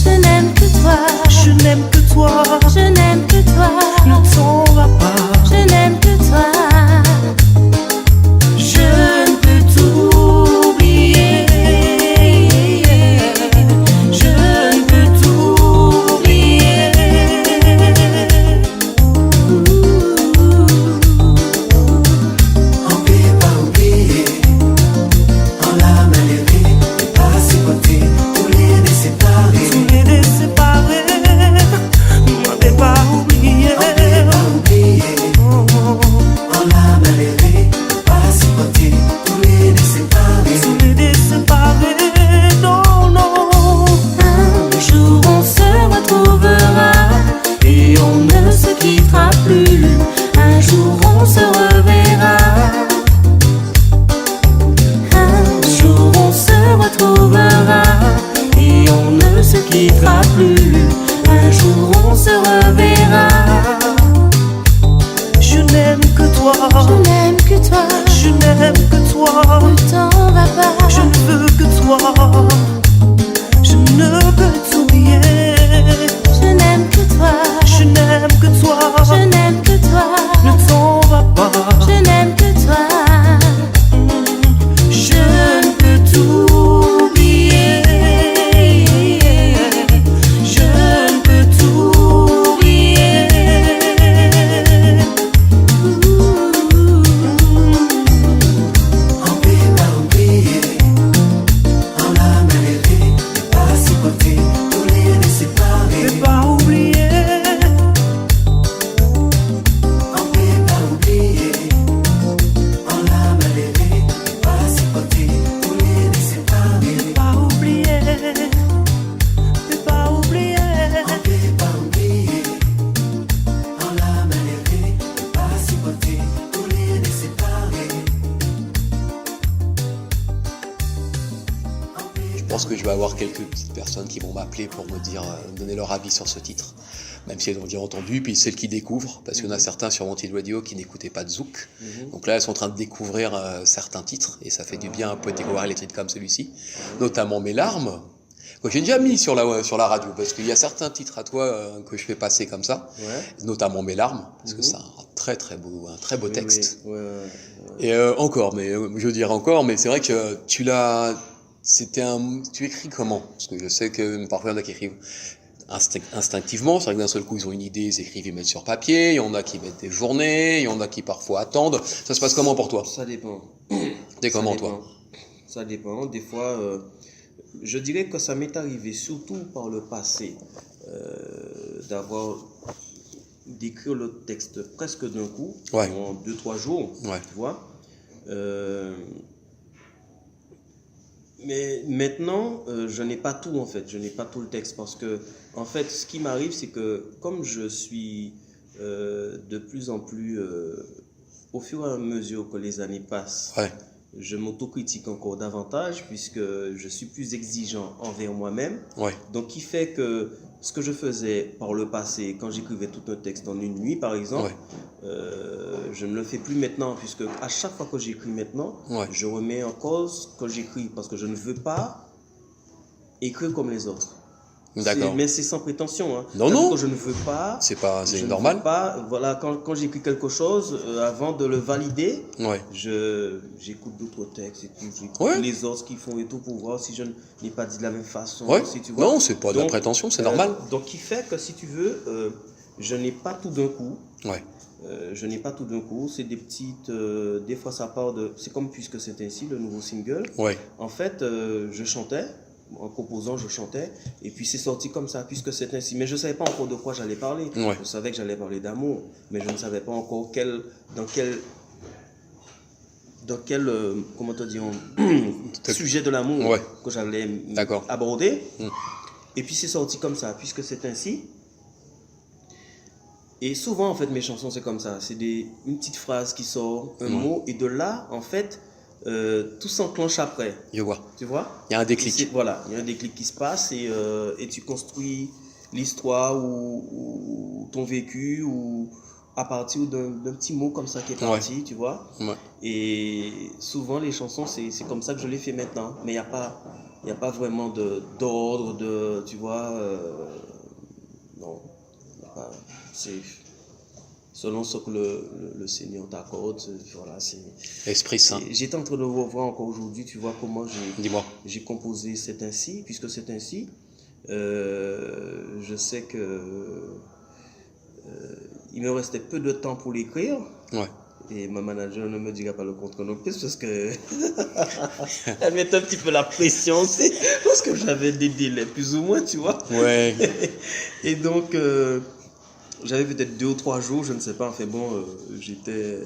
Je n'aime que toi. Je n'aime que toi. Je n'aime que toi. Ne t'en va pas. Je n'aime que toi. Je ne peux t'oublier. Je ne peux t'oublier. On peut pas oublier, on l'a malheureux, pas supporter, tous les séparés. Tous les séparés. M'avais pas oublié. On peut pas oublier, Oh, on l'a malheureux, pas supporter, tous les séparés. tous les séparés. Non, non. Un jour on se retrouvera et on ne se quittera plus. Un jour on se reverra. Un jour on se retrouvera et on ne se quittera plus. Un jour on se reverra. Je n'aime que toi. Je n'aime que toi. Je n'aime que toi. Ne t'en va pas. Je ne veux que toi. Je ne peux t'oublier. Je n'aime que toi. Je n'aime que toi. Je n'aime que toi. Ne t'en va pas. Je n'aime que toi. Je ne peux t'oublier. Je ne peux t'oublier. On peut pas oublier, on l'a malheureux, pas supporter, tous les séparés. Ne pas oublier. On peut pas oublier, on l'a malheureux, pas supporter, tous les séparés. Ne pas oublier. Ne pas oublier. On peut pas oublier, on l'a malheureux, pas supporter, tous les séparés. Je pense que je vais avoir quelques petites personnes qui vont m'appeler pour me dire, donner leur avis sur ce titre, même si elles ont déjà entendu, puis celles qui découvrent, parce qu'il y en a certains sur Wanted Radio qui n'écoutaient pas de Zouk. Donc là, elles sont en train de découvrir certains titres, et ça fait du bien un peu de découvrir les titres comme celui-ci, notamment Mes larmes, que j'ai déjà mis sur la radio, parce qu'il y a certains titres à toi que je fais passer comme ça, notamment Mes larmes, parce que c'est un très beau texte. Oui, oui. Et encore, mais je veux dire encore, mais c'est vrai que tu écris comment? Parce que je sais que parfois il y en a qui écrivent instinctivement, c'est vrai que d'un seul coup ils ont une idée, ils écrivent, ils mettent sur papier, il y en a qui mettent des journées, il y en a qui parfois attendent. Ça se passe comment pour toi? Ça dépend. T'es comment Ça toi? dépend. Ça dépend. Des fois, je dirais que ça m'est arrivé surtout par le passé d'écrire le texte presque d'un coup, Ouais. en 2-3 jours, Ouais. tu vois. Mais maintenant, je n'ai pas tout en fait, je n'ai pas tout le texte parce que, en fait, ce qui m'arrive, c'est que comme je suis de plus en plus, au fur et à mesure que les années passent, Ouais. je m'autocritique encore davantage puisque je suis plus exigeant envers moi-même. Ouais. Donc, qui fait que ce que je faisais par le passé, quand j'écrivais tout un texte en une nuit, par exemple, je ne le fais plus maintenant, puisque à chaque fois que j'écris maintenant, Ouais. je remets en cause ce que j'écris, parce que je ne veux pas écrire comme les autres. D'accord. Mais c'est sans prétention. Hein. Non, C'est-à-dire non. que je ne veux pas. C'est je normal. Ne veux pas, voilà, quand j'écris quelque chose, avant de le valider, Ouais. j'écoute d'autres textes et tout, j'écoute Ouais. les autres qui font et tout pour voir si je n'ai pas dit de la même façon. Ouais. Si tu vois. Non, c'est pas de la Donc, prétention, c'est normal. Donc, qui fait que si tu veux, je n'ai pas tout d'un coup. Ouais. Je n'ai pas tout d'un coup. C'est des petites. Des fois, ça part de. C'est comme Puisque c'est ainsi, le nouveau single. Ouais. En fait, je chantais. En composant, je chantais. Et puis, c'est sorti comme ça, Puisque c'est ainsi. Mais je ne savais pas encore de quoi j'allais parler. Ouais. Je savais que j'allais parler d'amour. Mais je ne savais pas encore dans quel comment te dire, sujet de l'amour Ouais. que j'allais D'accord. aborder. Mm. Et puis c'est sorti comme ça, Puisque c'est ainsi. Et souvent, en fait, mes chansons, c'est comme ça. C'est une petite phrase qui sort, un mot, et de là, en fait, tout s'enclenche après. Je vois. Tu vois? Il y a un déclic. Voilà, il y a un déclic qui se passe et tu construis l'histoire ou ton vécu ou à partir d'un petit mot comme ça qui est parti, tu vois. Ouais. Et souvent les chansons c'est comme ça que je les fais maintenant, mais il y a pas vraiment d'ordre tu vois, non, y a pas, c'est selon ce que le Seigneur t'accorde, voilà, c'est Esprit Saint. j'étais en train de revoir encore aujourd'hui, tu vois comment Dis-moi. j'ai composé C'est ainsi, Puisque c'est ainsi. Je sais que il me restait peu de temps pour l'écrire. Ouais. Et ma manager ne me dira pas le contraire non plus parce que elle met un petit peu la pression, c'est parce que j'avais des délais plus ou moins, tu vois. Ouais. Et donc j'avais peut-être 2 ou 3 jours, je ne sais pas. Enfin bon, j'étais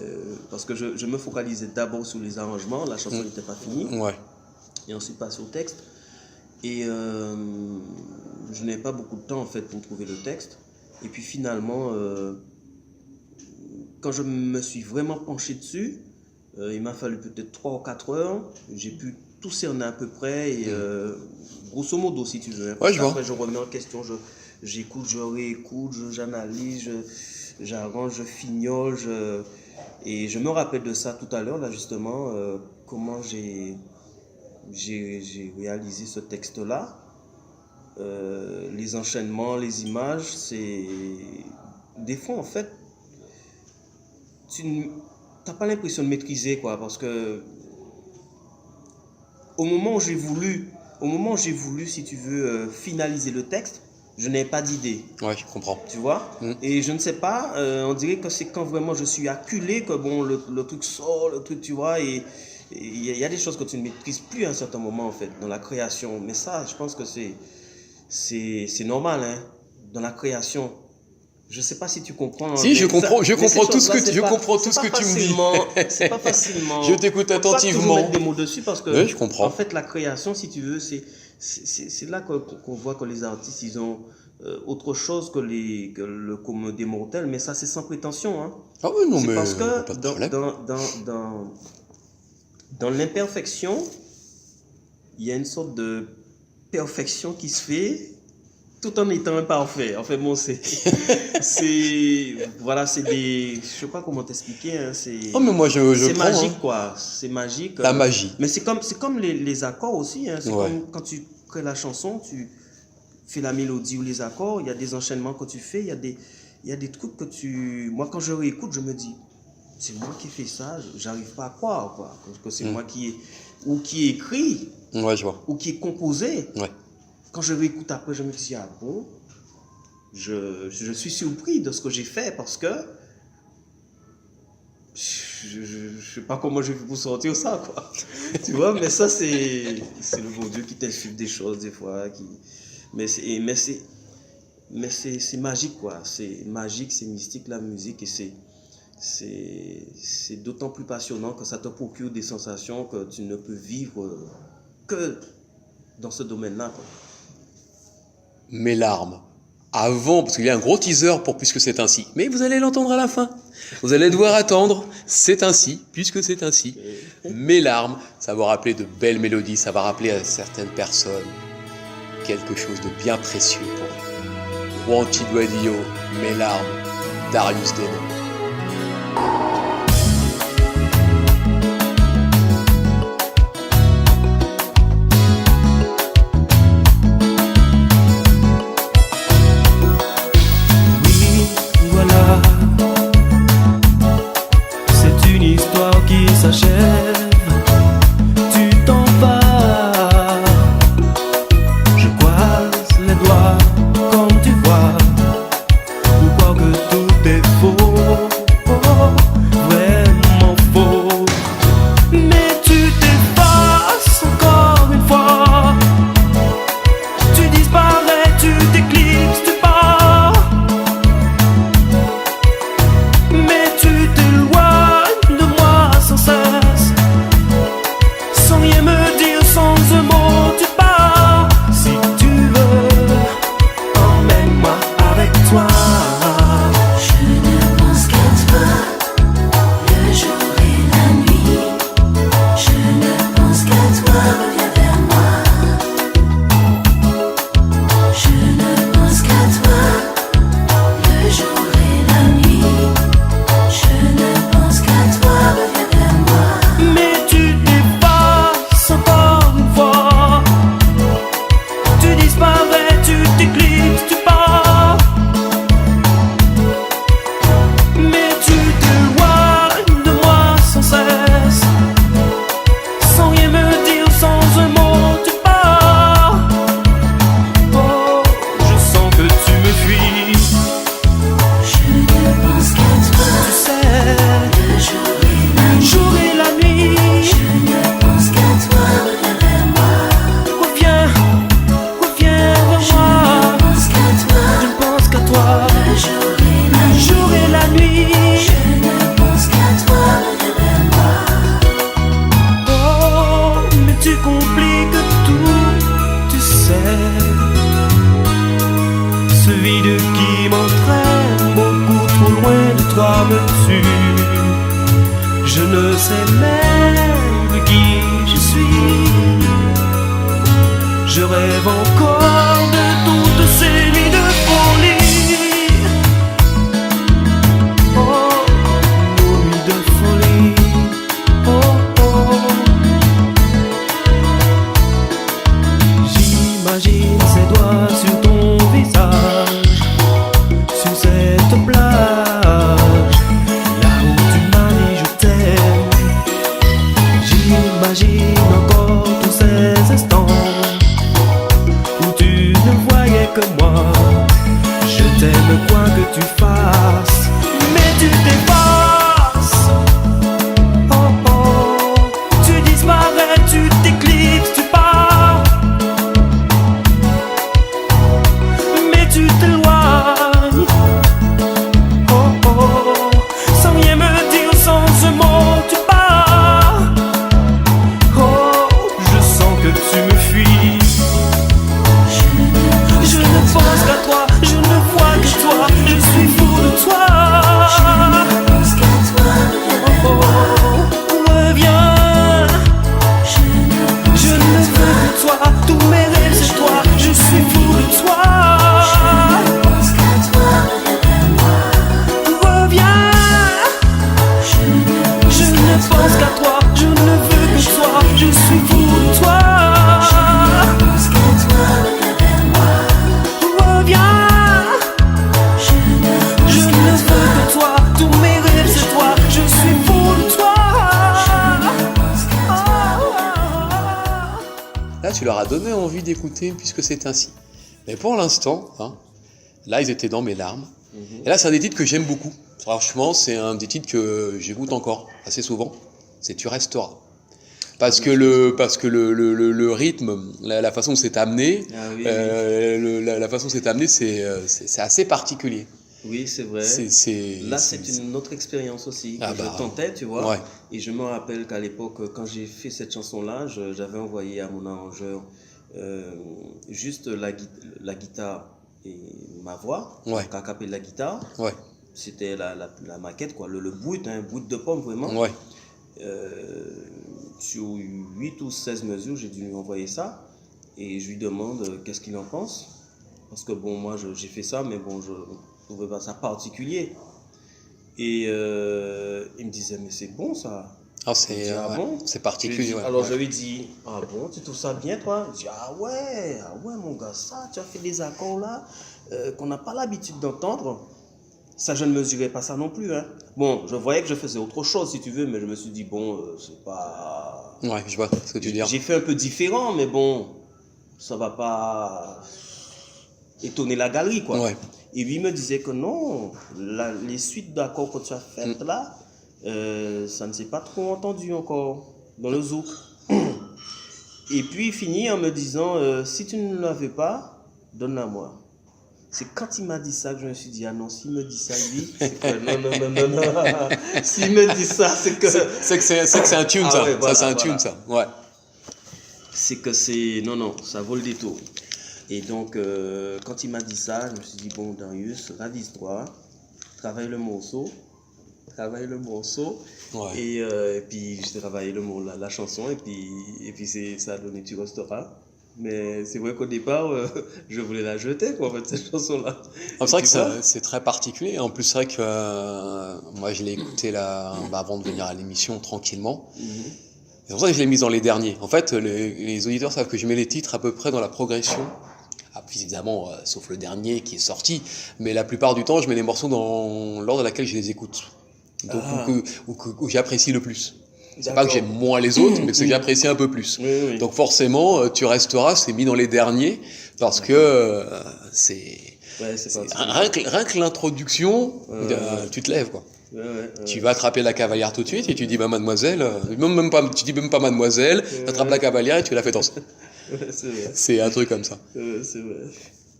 parce que je me focalisais d'abord sur les arrangements, la chanson n'était pas finie. Ouais. Et ensuite passer au texte. Et je n'avais pas beaucoup de temps en fait pour trouver le texte. Et puis finalement, quand je me suis vraiment penché dessus, il m'a fallu peut-être 3 ou 4 heures. J'ai pu tout cerner à peu près. Et grosso modo, si tu veux. Hein, ouais, je vois. Après, je remets en question, j'écoute, je réécoute, j'analyse, j'arrange, je fignole. Et je me rappelle de ça tout à l'heure, là justement, comment j'ai réalisé ce texte-là. Les enchaînements, les images, c'est... Des fois, en fait, tu n'as pas l'impression de maîtriser, quoi, parce que au moment où j'ai voulu, si tu veux, finaliser le texte, je n'avais pas d'idée. Ouais, je comprends. Tu vois? Et je ne sais pas, on dirait que c'est quand vraiment je suis acculé que bon, le truc sort, le truc, tu vois, et il y a des choses que tu ne maîtrises plus à un certain moment, en fait, dans la création. Mais ça, je pense que c'est normal, hein, dans la création. Je ne sais pas si tu comprends. Si, je comprends tout ce que tu me dis. C'est pas facilement. Je t'écoute attentivement. Faut pas mettre des mots dessus parce que, oui, je comprends. En fait, la création, si tu veux, c'est là qu'on voit que les artistes, ils ont autre chose que le commun des mortels, mais ça, c'est sans prétention. Hein. Ah oui, non, c'est mais parce que pas de problème. dans l'imperfection, il y a une sorte de perfection qui se fait tout en étant imparfait. Enfin bon, voilà, c'est des, je sais pas comment t'expliquer, hein, oh, mais moi je c'est prends, magique, hein. quoi. C'est magique. La magie. Mais c'est comme les accords aussi, hein. C'est comme quand tu crées la chanson, tu fais la mélodie ou les accords, il y a des enchaînements que tu fais, il y a des trucs que moi quand je réécoute, je me dis, c'est moi qui fais ça, j'arrive pas à croire, quoi, que c'est moi qui écrit, ouais, je vois, ou qui est composé. Ouais. Quand je réécoute après, je me dis, ah bon, je suis surpris de ce que j'ai fait parce que je sais pas comment je vais pour sortir ça, quoi. Tu vois, mais ça, c'est le bon Dieu qui t'insuffle des choses, des fois. Mais c'est magique, quoi. C'est magique, c'est mystique, la musique. Et c'est d'autant plus passionnant que ça te procure des sensations que tu ne peux vivre que dans ce domaine-là, quoi. Mes larmes. Avant, parce qu'il y a un gros teaser pour Puisque c'est ainsi. Mais vous allez l'entendre à la fin. Vous allez devoir attendre. C'est ainsi, puisque c'est ainsi. Mes larmes, ça va rappeler de belles mélodies, ça va rappeler à certaines personnes quelque chose de bien précieux pour eux. Wanted Radio, Mes larmes, Darius Deno. S'achève, tu t'en vas. Je croise les doigts comme tu vois, pour croire que tout est faux, vraiment faux. Mais tu t'effaces encore une fois, tu disparais, tu t'éclipses, tu pars. Mais tu t'éloignes de moi sans cesse, sans rien me dire, sans un mot tu pars. Si tu veux, emmène-moi avec toi. Je ne pense qu'à toi, le jour et la nuit. Je ne pense qu'à toi, reviens vers moi. Je ne pense qu'à toi, le jour et la nuit. Je ne pense qu'à toi, reviens vers moi. Mais tu t'effaces encore une fois, tu disparais, tu t'éclipses, tu pars. Mais tu t'éloignes de moi sans cesse, sans rien me dire, sans un mot tu pars. Oh, je sens que tu me fuis, Je ne pense qu'à toi, tu sais, le jour et la nuit. jour et la nuit. Je ne pense qu'à toi, reviens vers moi. Reviens, reviens vers Je moi. ne pense qu'à toi, Je ne pense qu'à toi, le jour et la nuit. jour et la nuit. Je ne pense qu'à toi, reviens vers moi. Oh, mais tu compliques tout, tu sais. Ce vide qui m'entraîne beaucoup trop loin de toi me tue. Je ne sais même qui je suis. Je rêve encore de toutes ces nuits de folie. Oh, nos nuits de folie. Oh, oh. J'imagine ces doigts sur ton visage, sur cette plage, là où tu m'as dit je t'aime. J'imagine encore tous ces instants où tu ne voyais que moi. Je t'aime quoi que tu fasses, mais tu t'effaces. Oh oh, tu disparais, tu t'éclipses, tu pars. Mais tu t'éloignes. Oh oh, sans rien me dire, sans un mot tu pars. Oh, je sens que tu me fuis. Je ne pense qu'à toi, je ne vois que toi, je suis fou de toi. Je ne pense qu'à toi, reviens vers moi. Oh, reviens. Je ne veux que toi, tous mes rêves c'est toi, je suis fou de toi. Je ne pense qu'à toi, reviens vers moi. Reviens. Je ne pense qu'à toi, je ne veux que toi, je suis fou de toi. Je ne pense qu'à toi, reviens vers moi. Reviens. Je ne veux que toi, tous mes rêves c'est toi, je suis fou de toi. Là, tu leur as donné envie d'écouter Puisque c'est ainsi. Mais pour l'instant, hein, là, ils étaient dans Mes larmes. Et là, c'est un des titres que j'aime beaucoup. Franchement, c'est un des titres que j'écoute encore assez souvent. C'est Tu resteras. Parce que le rythme, la façon dont c'est amené, la façon dont c'est amené, c'est assez particulier. Oui, c'est vrai. Là, c'est une autre expérience aussi que je tentais, tu vois. Ouais. Et je me rappelle qu'à l'époque, quand j'ai fait cette chanson-là, j'avais envoyé à mon arrangeur juste la guitare et ma voix, Ouais. a cappella la guitare. Ouais. C'était la maquette, quoi, le bout, un bout de pomme vraiment. Ouais. Sur 8 ou 16 mesures, j'ai dû lui envoyer ça et je lui demande qu'est-ce qu'il en pense. Parce que bon, moi j'ai fait ça, mais bon, je trouvais pas ça particulier. Et il me disait, mais c'est bon ça. Ah, c'est bon? c'est particulier. Ouais. Alors je lui dis, ah bon, tu trouves ça bien toi? Il dit, ah ouais mon gars, ça, tu as fait des accords là qu'on n'a pas l'habitude d'entendre. Ça, je ne mesurais pas ça non plus. Hein. Bon, je voyais que je faisais autre chose, si tu veux, mais je me suis dit, bon, c'est pas... Ouais, je vois ce que tu veux dire. J'ai fait un peu différent, mais bon, ça va pas étonner la galerie, quoi. Ouais. Et lui me disait que non, les suites d'accords que tu as faites là, ça ne s'est pas trop entendu encore dans le zouk. Et puis il finit en me disant, si tu ne l'avais pas, donne-la-moi. C'est quand il m'a dit ça que je me suis dit, ah non, s'il me dit ça, lui, c'est que non. S'il me dit ça, c'est que... C'est que c'est un tune, ça. Ouais, voilà, ça, c'est un tune, ça. Ouais. C'est que c'est... Non, ça vaut le détour. Et donc, quand il m'a dit ça, je me suis dit, bon, Darius, ravise-toi, travaille le morceau. Ouais. Et puis, j'ai travaillé la chanson, et puis ça a donné Tu resteras. Mais c'est vrai qu'au départ, je voulais la jeter, quoi, en fait, cette chanson-là. C'est vrai que c'est très particulier. En plus, c'est vrai que moi, je l'ai écouté avant de venir à l'émission tranquillement. C'est pour ça que je l'ai mise dans les derniers. En fait, les auditeurs savent que je mets les titres à peu près dans la progression. Ah, puis évidemment, sauf le dernier qui est sorti. Mais la plupart du temps, je mets les morceaux dans l'ordre dans lequel je les écoute. Donc, où j'apprécie le plus. C'est pas que j'aime moins les autres, mais que c'est que j'apprécie un peu plus. Oui. Donc forcément, Tu resteras, c'est mis dans les derniers, parce que c'est... Ouais, c'est rien que l'introduction, tu te lèves, quoi. Ouais. Tu vas attraper la cavalière tout de suite et tu dis, bah, mademoiselle, tu dis même pas mademoiselle, tu attrapes la cavalière et tu la fais danser. C'est vrai. C'est un truc comme ça. C'est vrai.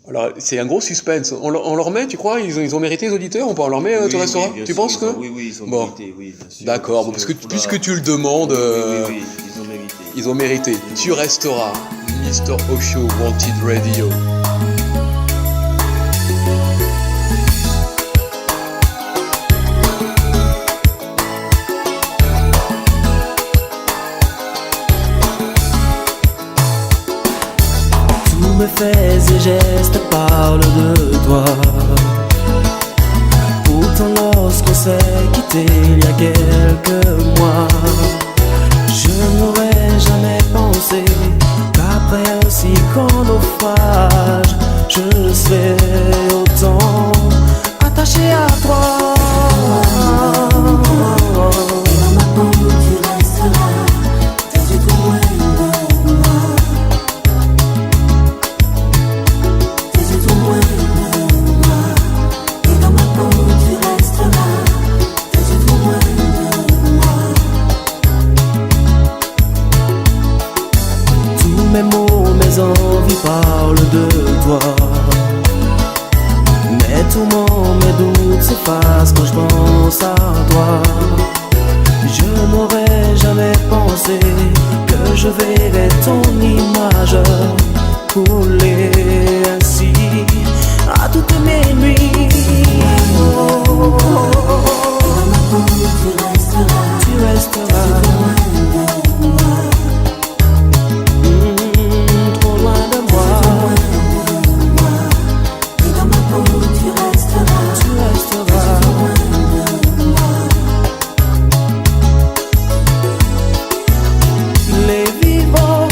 Alors, c'est un gros suspense. On leur met, tu crois, ils ont mérité, les auditeurs? On leur met Tu resteras? Tu penses que? Oui, ils ont mérité, oui, bien sûr. D'accord, parce que puisque tu le demandes, oui, ils ont mérité. Ils ont mérité. Tu resteras. Mr. Osho Wanted Radio. Tous mes faits et gestes parlent de toi. Pourtant lorsqu'on s'est quitté il y a quelques mois, je n'aurais jamais pensé qu'après un si grand naufrage, je serais autant attaché à toi. Mes mots, mes envies parlent de toi. Mes tourments, mes doutes s'effacent quand je pense à toi. Je n'aurais jamais pensé que je verrais ton image couler ainsi à toutes mes nuits. Tu resteras. Les vivants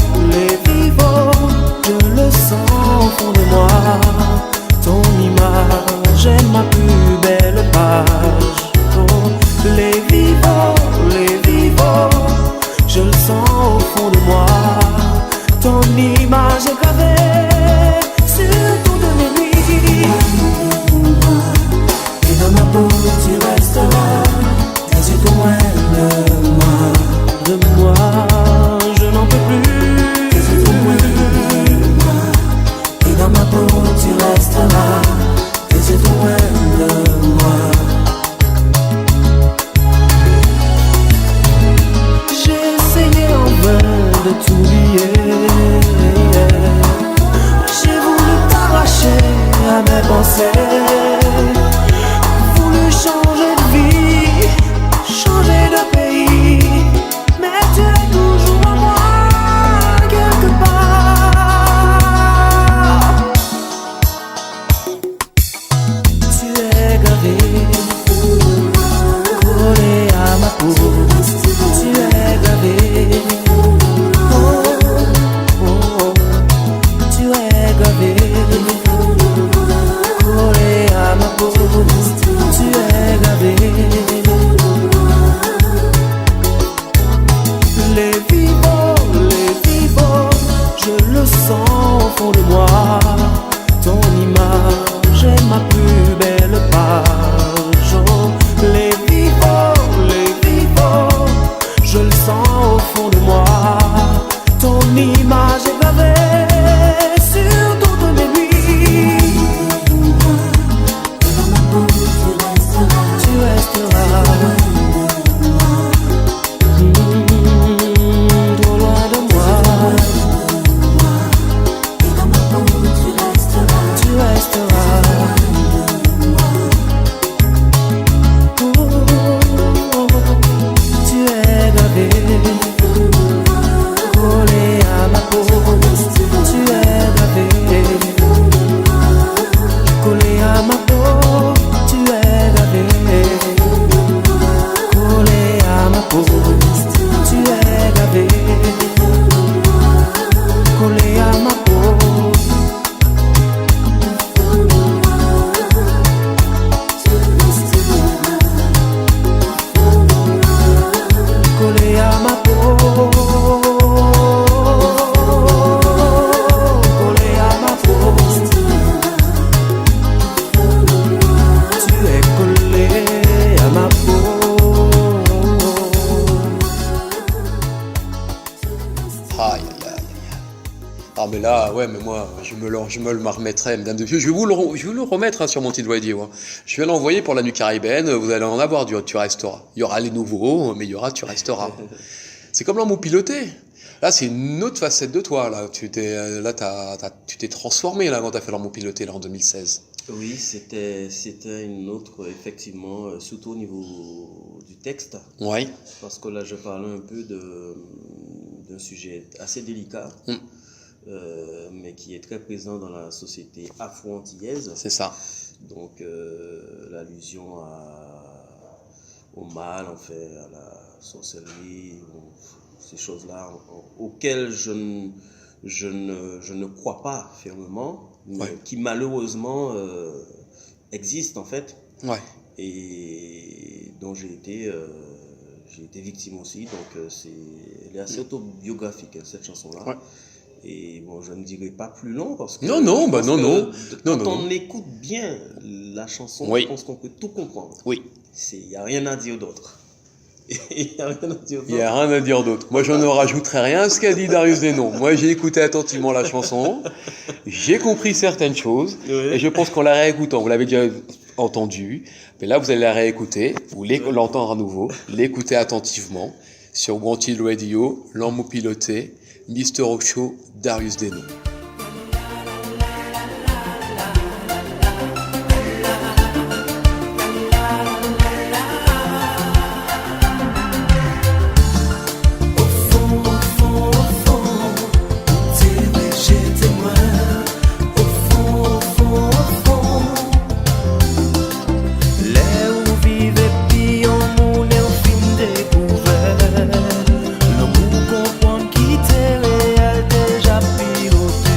là, ouais, mais moi, je me le remettrai, mesdames et messieurs. Je vais vous le remettre hein, sur mon titre radio. Hein. Je vais l'envoyer pour la nuit caribéenne. Vous allez en avoir du Tu resteras. Il y aura les nouveaux, mais il y aura Tu resteras. C'est comme l'amour piloté. Là, c'est une autre facette de toi. Là, tu t'es transformé là quand t'as fait l'amour piloté là en 2016. Oui, c'était une autre, effectivement, surtout au niveau du texte. Oui. Parce que là, je parlais un peu d'un sujet assez délicat, mais qui est très présent dans la société afro-antillaise. C'est ça. Donc, l'allusion au mal, en fait, à la sorcellerie, ces choses-là auxquelles je ne crois pas fermement, mais qui malheureusement existent en fait, et dont j'ai été victime aussi. Donc elle est assez autobiographique cette chanson-là. Ouais. Et bon, je ne dirai pas plus long parce que quand on écoute bien la chanson, je pense qu'on peut tout comprendre. Oui. Il n'y a rien à dire d'autre. Il n'y a rien à dire d'autre. Moi, je ne rajouterai rien à ce qu'a dit Darius Desnoms. Moi, j'ai écouté attentivement la chanson, j'ai compris certaines choses, et je pense qu'en la réécoutant, vous l'avez déjà entendu, mais là, vous allez la réécouter, vous l'entendre à nouveau, l'écouter attentivement sur Wanted Radio, l'amour piloté, Mr. Ocho, Darius Desnoms. L'amour comprendre qui t'est réel déjà piloté.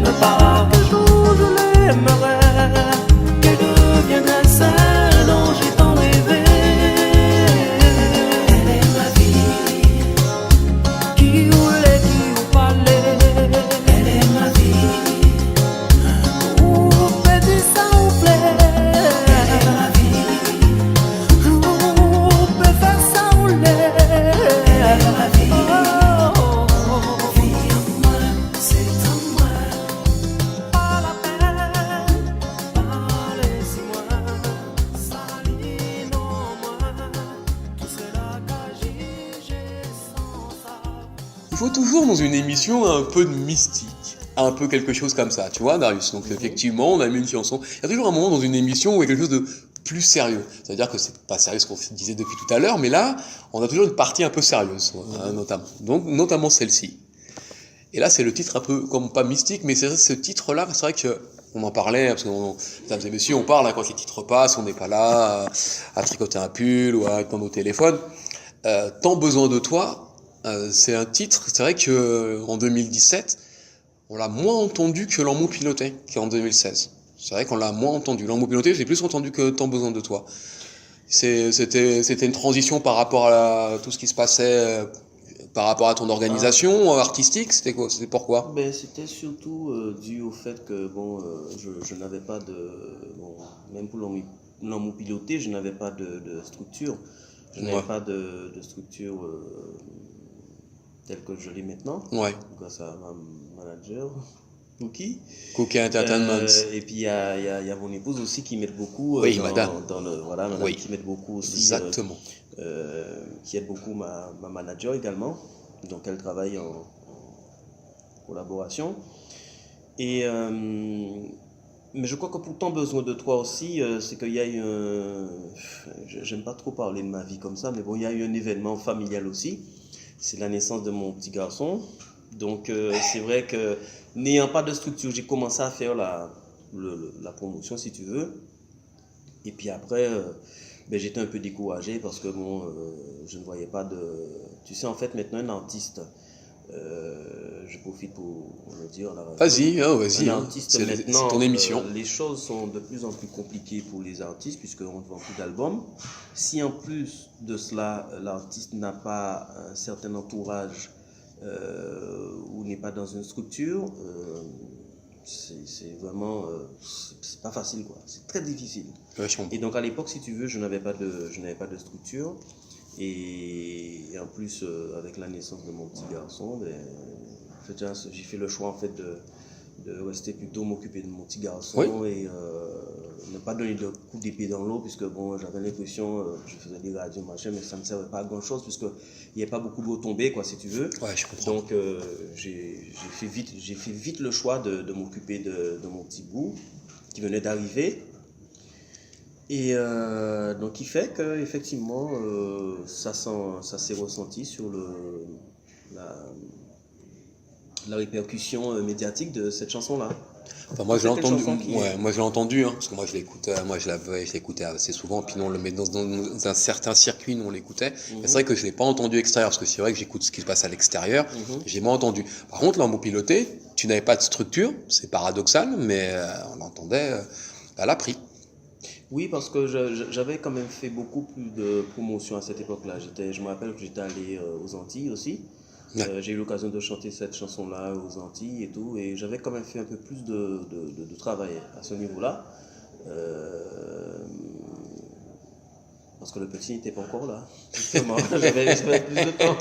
regrette pas qu'un jour je l'aimerais, qu'elle deviendrait celle dont j'ai tant rêvé. Elle est ma vie, Qui roulait, qui au palais, elle est ma vie, ou petit soufflé, elle est ma vie, ou peut faire ça rouler. elle est ma vie. Oh, Vie en moi, c'est en moi. pas la peine, parlez-moi, saline en moi, tout cela qu'agit sans ça. Il faut toujours dans une émission un peu de mystique, un peu quelque chose comme ça, tu vois Darius. Donc effectivement, on a mis une chanson. Il y a toujours un moment dans une émission où il y a quelque chose de plus sérieux. C'est-à-dire que c'est pas sérieux ce qu'on disait depuis tout à l'heure, mais là, on a toujours une partie un peu sérieuse, notamment. Donc notamment celle-ci. Et là, c'est le titre un peu, comme pas mystique, mais c'est vrai, ce titre-là, c'est vrai que on en parlait, parce que, mesdames et messieurs, on parle hein, quand les titres passent, on n'est pas là à tricoter un pull ou à être dans nos téléphones. Tant besoin de toi, c'est un titre, c'est vrai que en 2017, on l'a moins entendu que L'amour piloté qu'en 2016. C'est vrai qu'on l'a moins entendu. L'amour piloté, j'ai plus entendu que Tant besoin de toi. C'était une transition par rapport à tout ce qui se passait, par rapport à ton organisation artistique. C'était quoi? C'était pourquoi? Ben, c'était surtout dû au fait que bon, je n'avais pas de... Bon, même pour l'amour piloté, je n'avais pas de structure. Je n'avais Ouais. pas de structure telle que je l'ai maintenant, Ouais. grâce à ma manager, Cookie. Cookie Entertainment. Et puis il y a mon épouse aussi qui m'aide beaucoup Oui, dans, madame. dans le voilà, madame Oui. qui m'aide beaucoup aussi, Exactement. qui aide beaucoup ma manager également. Donc elle travaille en collaboration. Et mais je crois que pour tant besoin de toi aussi, c'est qu'il y a eu j'aime pas trop parler de ma vie comme ça, mais bon, il y a eu un événement familial aussi. C'est la naissance de mon petit garçon. Donc c'est vrai que n'ayant pas de structure, j'ai commencé à faire la promotion si tu veux. Et puis après, ben, j'étais un peu découragé parce que bon, je ne voyais pas de... Tu sais, en fait, maintenant, un artiste, je profite pour le dire. Là, Vas-y, hein, vas-y. un Hein. artiste C'est maintenant, ton émission. les choses sont de plus en plus compliquées pour les artistes puisqu'on ne vend plus d'albums. Si en plus de cela, l'artiste n'a pas un certain entourage ou n'est pas dans une structure, c'est vraiment c'est pas facile quoi, c'est très difficile. Ouais, je comprends. Et donc à l'époque, si tu veux, je n'avais pas de structure et en plus avec la naissance de mon petit garçon, ben, j'ai fait le choix en fait de rester plutôt m'occuper de mon petit garçon et ne pas donner de coups d'épée dans l'eau puisque bon, j'avais l'impression je faisais des radios machin mais ça ne servait pas à grand chose puisque il n'y avait pas beaucoup de retombées quoi si tu veux. Ouais, je comprends. Donc j'ai fait vite le choix de m'occuper de mon petit bout qui venait d'arriver. Et donc il fait que effectivement ça s'est ressenti sur la répercussion médiatique de cette chanson-là. Enfin, moi, je l'ai C'est une entendu. chanson qui- Ouais, moi, je l'ai entendu, hein, parce que moi, je l'écoutais assez souvent. Puis, nous, on le met dans un certain circuit, nous, on l'écoutait. Mais c'est vrai que je l'ai pas entendu extérieur, parce que c'est vrai que j'écoute ce qui se passe à l'extérieur. J'ai moins entendu. Par contre, L'amour piloté, tu n'avais pas de structure. C'est paradoxal, mais on l'entendait à la prix. Oui, parce que j'avais quand même fait beaucoup plus de promotion à cette époque-là. Je me rappelle que j'étais allé aux Antilles aussi. Ouais. J'ai eu l'occasion de chanter cette chanson-là aux Antilles et tout. Et j'avais quand même fait un peu plus de travail à ce niveau-là. Parce que le petit n'était pas encore là. Justement, j'avais plus de temps.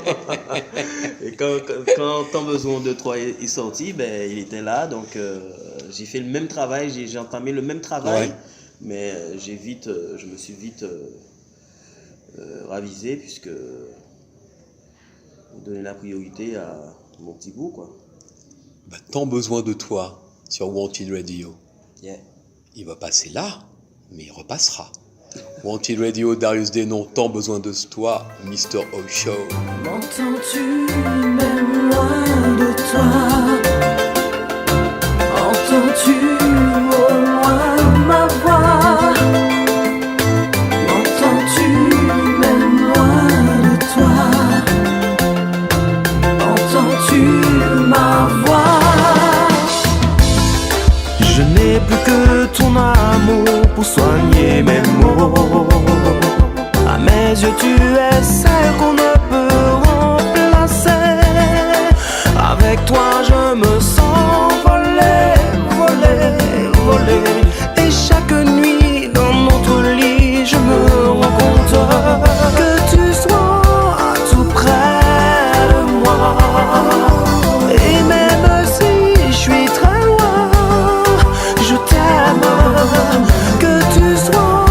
Et quand Tant besoin de toi est sorti, ben, il était là. Donc j'ai fait le même travail, j'ai entamé le même travail. Ouais. Mais je me suis vite ravisé puisque on donnait la priorité à mon petit bout, quoi. Bah, Tant besoin de toi sur Wanted Radio. Yeah. Il va passer là, mais il repassera. Wanted Radio, Darius Denon, Tant besoin de toi, Mr. O Show. M'entends-tu même loin de toi? Entends-tu au loin ma voix? M'entends-tu même loin de toi? Entends-tu ma voix? ton amour pour soigner mes maux. À mes yeux, tu es celle qu'on ne peut remplacer. Avec toi, je me sens voler, voler, voler. Et chaque nuit dans notre lit, je me rends compte que tu sois tout près de moi. Et même si je suis très loin, je t'aime. Que tu sois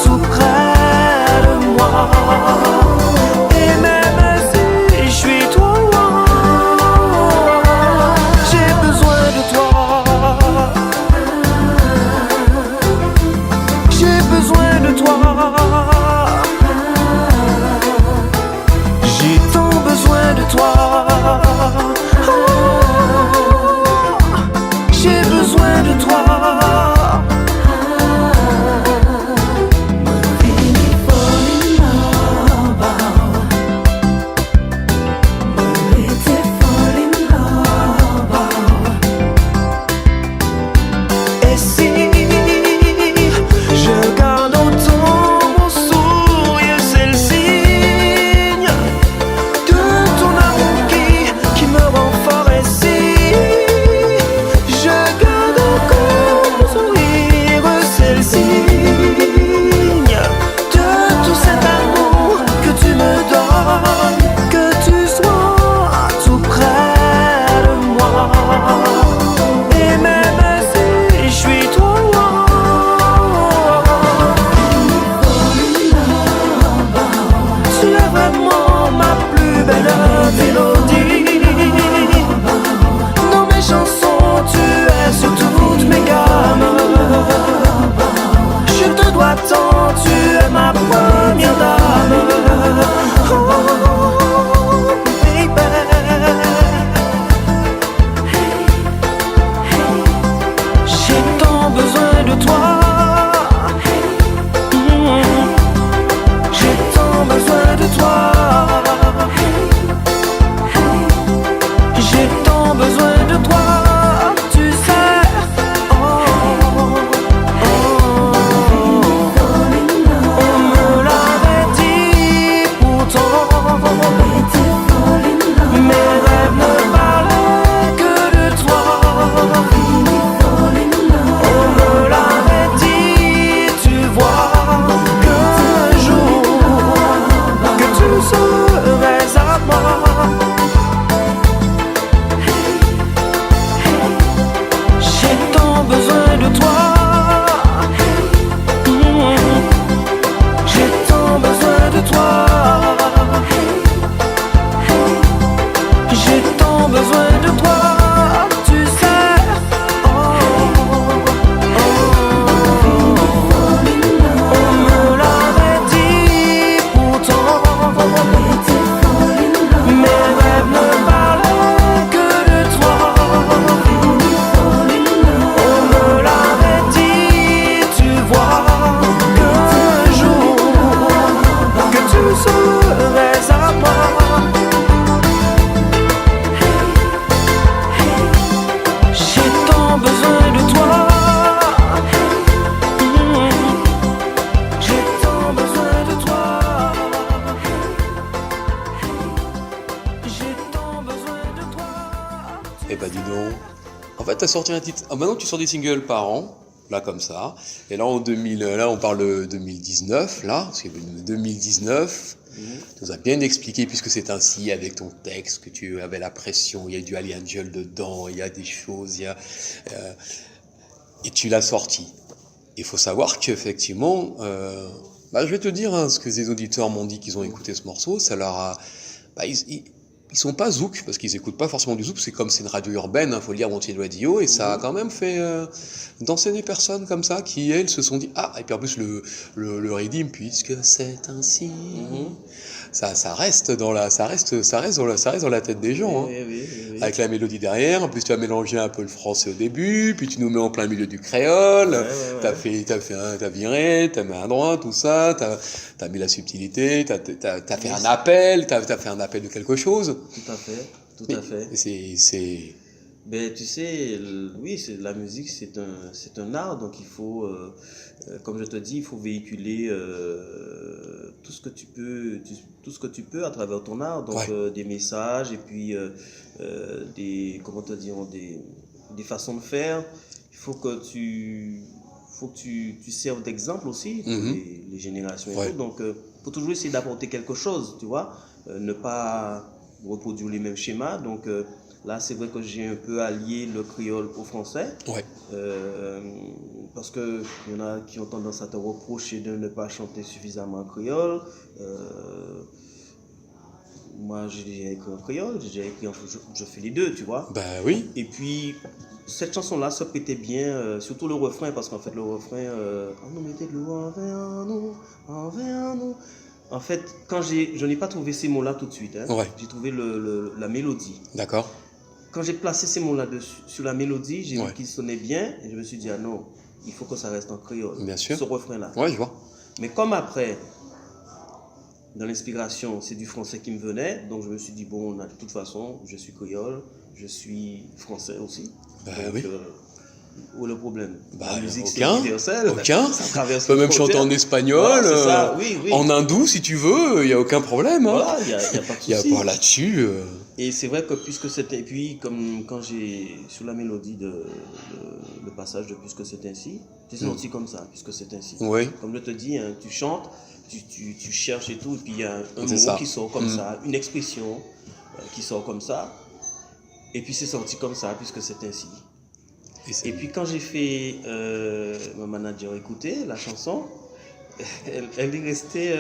tout près de moi. Et même si je suis trop loin, j'ai besoin de toi. J'ai besoin de toi. J'ai tant besoin de toi. J'ai besoin de toi. Et si je garde autant mon sourire, c'est le signe de ton amour qui me rend fort. Et si je garde encore mon sourire, c'est le signe de tout cet amour que tu me donnes. Que tu sois tout près de moi. Et même si je suis trop loin, tu es vraiment ma plus belle mélodie. Dans mes chansons, tu es sur toutes mes gammes. Je te dois tant, tu es ma première dame. Oh, baby. J'ai tant besoin de toi. J'ai tant besoin de toi. J'ai tant besoin de toi. Tu sais. Oh, on me l'avait dit pourtant. Mes rêves ne parlaient que de toi. On me l'avait dit, tu vois, qu'un jour, que tu serais à moi. J'ai tant besoin de toi. J'ai tant besoin de toi. J'ai tant besoin de toi. Tu sais. On me l'avait dit pourtant. Mes rêves ne parlaient que de toi. On me l'avait dit, tu vois, qu'un jour, que tu serais à moi. J'ai tant besoin de toi. J'ai tant besoin de toi. J'ai tant besoin de toi. Eh bah dis donc. En fait, t'as sorti un titre. Ah, maintenant tu sors des singles par an, là comme ça. Et là en 2000, là on parle de 2019, là, parce que 2019, tu nous as bien expliqué puisque c'est ainsi avec ton texte que tu avais la pression. Il y a du Ali Angel dedans, il y a des choses, il y a et tu l'as sorti. Il faut savoir qu'effectivement, je vais te dire ce que les auditeurs m'ont dit qu'ils ont écouté ce morceau, ça leur a, ils sont pas zouk parce qu'ils écoutent pas forcément du zouk, c'est comme c'est une radio urbaine, faut le dire, Wanted Radio, et ça a quand même fait danser des personnes comme ça qui elles se sont dit et puis en plus le rythme, puisque c'est ainsi, ça reste dans la tête des gens, Oui. avec la mélodie derrière. En plus tu as mélangé un peu le français au début, puis tu nous mets en plein milieu du créole. T'as viré, t'as mis un droit, tout ça, t'as mis la subtilité, t'as fait un appel, t'as fait un appel de quelque chose. Tout à fait. C'est Ben, tu sais, oui, la musique, c'est un art, donc il faut, comme je te dis, il faut véhiculer tout ce que tu peux, tout ce que tu peux à travers ton art, donc Ouais. des messages et puis comment te dire, des façons de faire. Il faut que tu serves d'exemple aussi pour Mhm. les générations et Ouais. tout. Donc, faut toujours essayer d'apporter quelque chose, tu vois, ne pas reproduire les mêmes schémas. Donc, là, c'est vrai que j'ai un peu allié le créole au français. Ouais. Parce qu'il y en a qui ont tendance à te reprocher de ne pas chanter suffisamment en créole. Moi, j'ai déjà écrit en créole, j'ai déjà écrit je fais les deux, tu vois. Bah oui. Et puis, cette chanson-là se prêtait bien, surtout le refrain, parce qu'en fait, le refrain, on nous mettait de l'eau envers nous, envers nous. En fait, je n'ai pas trouvé ces mots-là tout de suite. Hein. Ouais. J'ai trouvé la mélodie. D'accord. Quand j'ai placé ces mots-là sur la mélodie, j'ai Ouais. vu qu'ils sonnaient bien, et je me suis dit, ah non, il faut que ça reste en créole. Bien sûr. Ce refrain-là. Ouais, je vois. Mais comme après, dans l'inspiration, c'est du français qui me venait, donc je me suis dit, bon, de toute façon, je suis créole, je suis français aussi. Bah donc, oui. Où est le problème? Bah, La musique, c'est aucun. universel. Aucun. Ça traverse Tu peux les même chanter frontières. en espagnol, Voilà, c'est ça, oui, oui. en hindou si tu veux, il n'y a aucun problème. Hein. Voilà, il n'y a pas de Il n'y a souci. pas là-dessus. Et c'est vrai que puisque c'était. Et puis, comme quand j'ai. Sur la mélodie le passage de Puisque c'est ainsi, c'est sorti comme ça, Puisque c'est ainsi. Oui. Comme je te dis, hein, tu chantes, tu cherches et tout, et puis il y a un C'est mot ça. qui sort comme ça, une expression qui sort comme ça. Et puis c'est sorti comme ça, Puisque c'est ainsi. Et puis quand j'ai fait ma manager écouter la chanson, elle est restée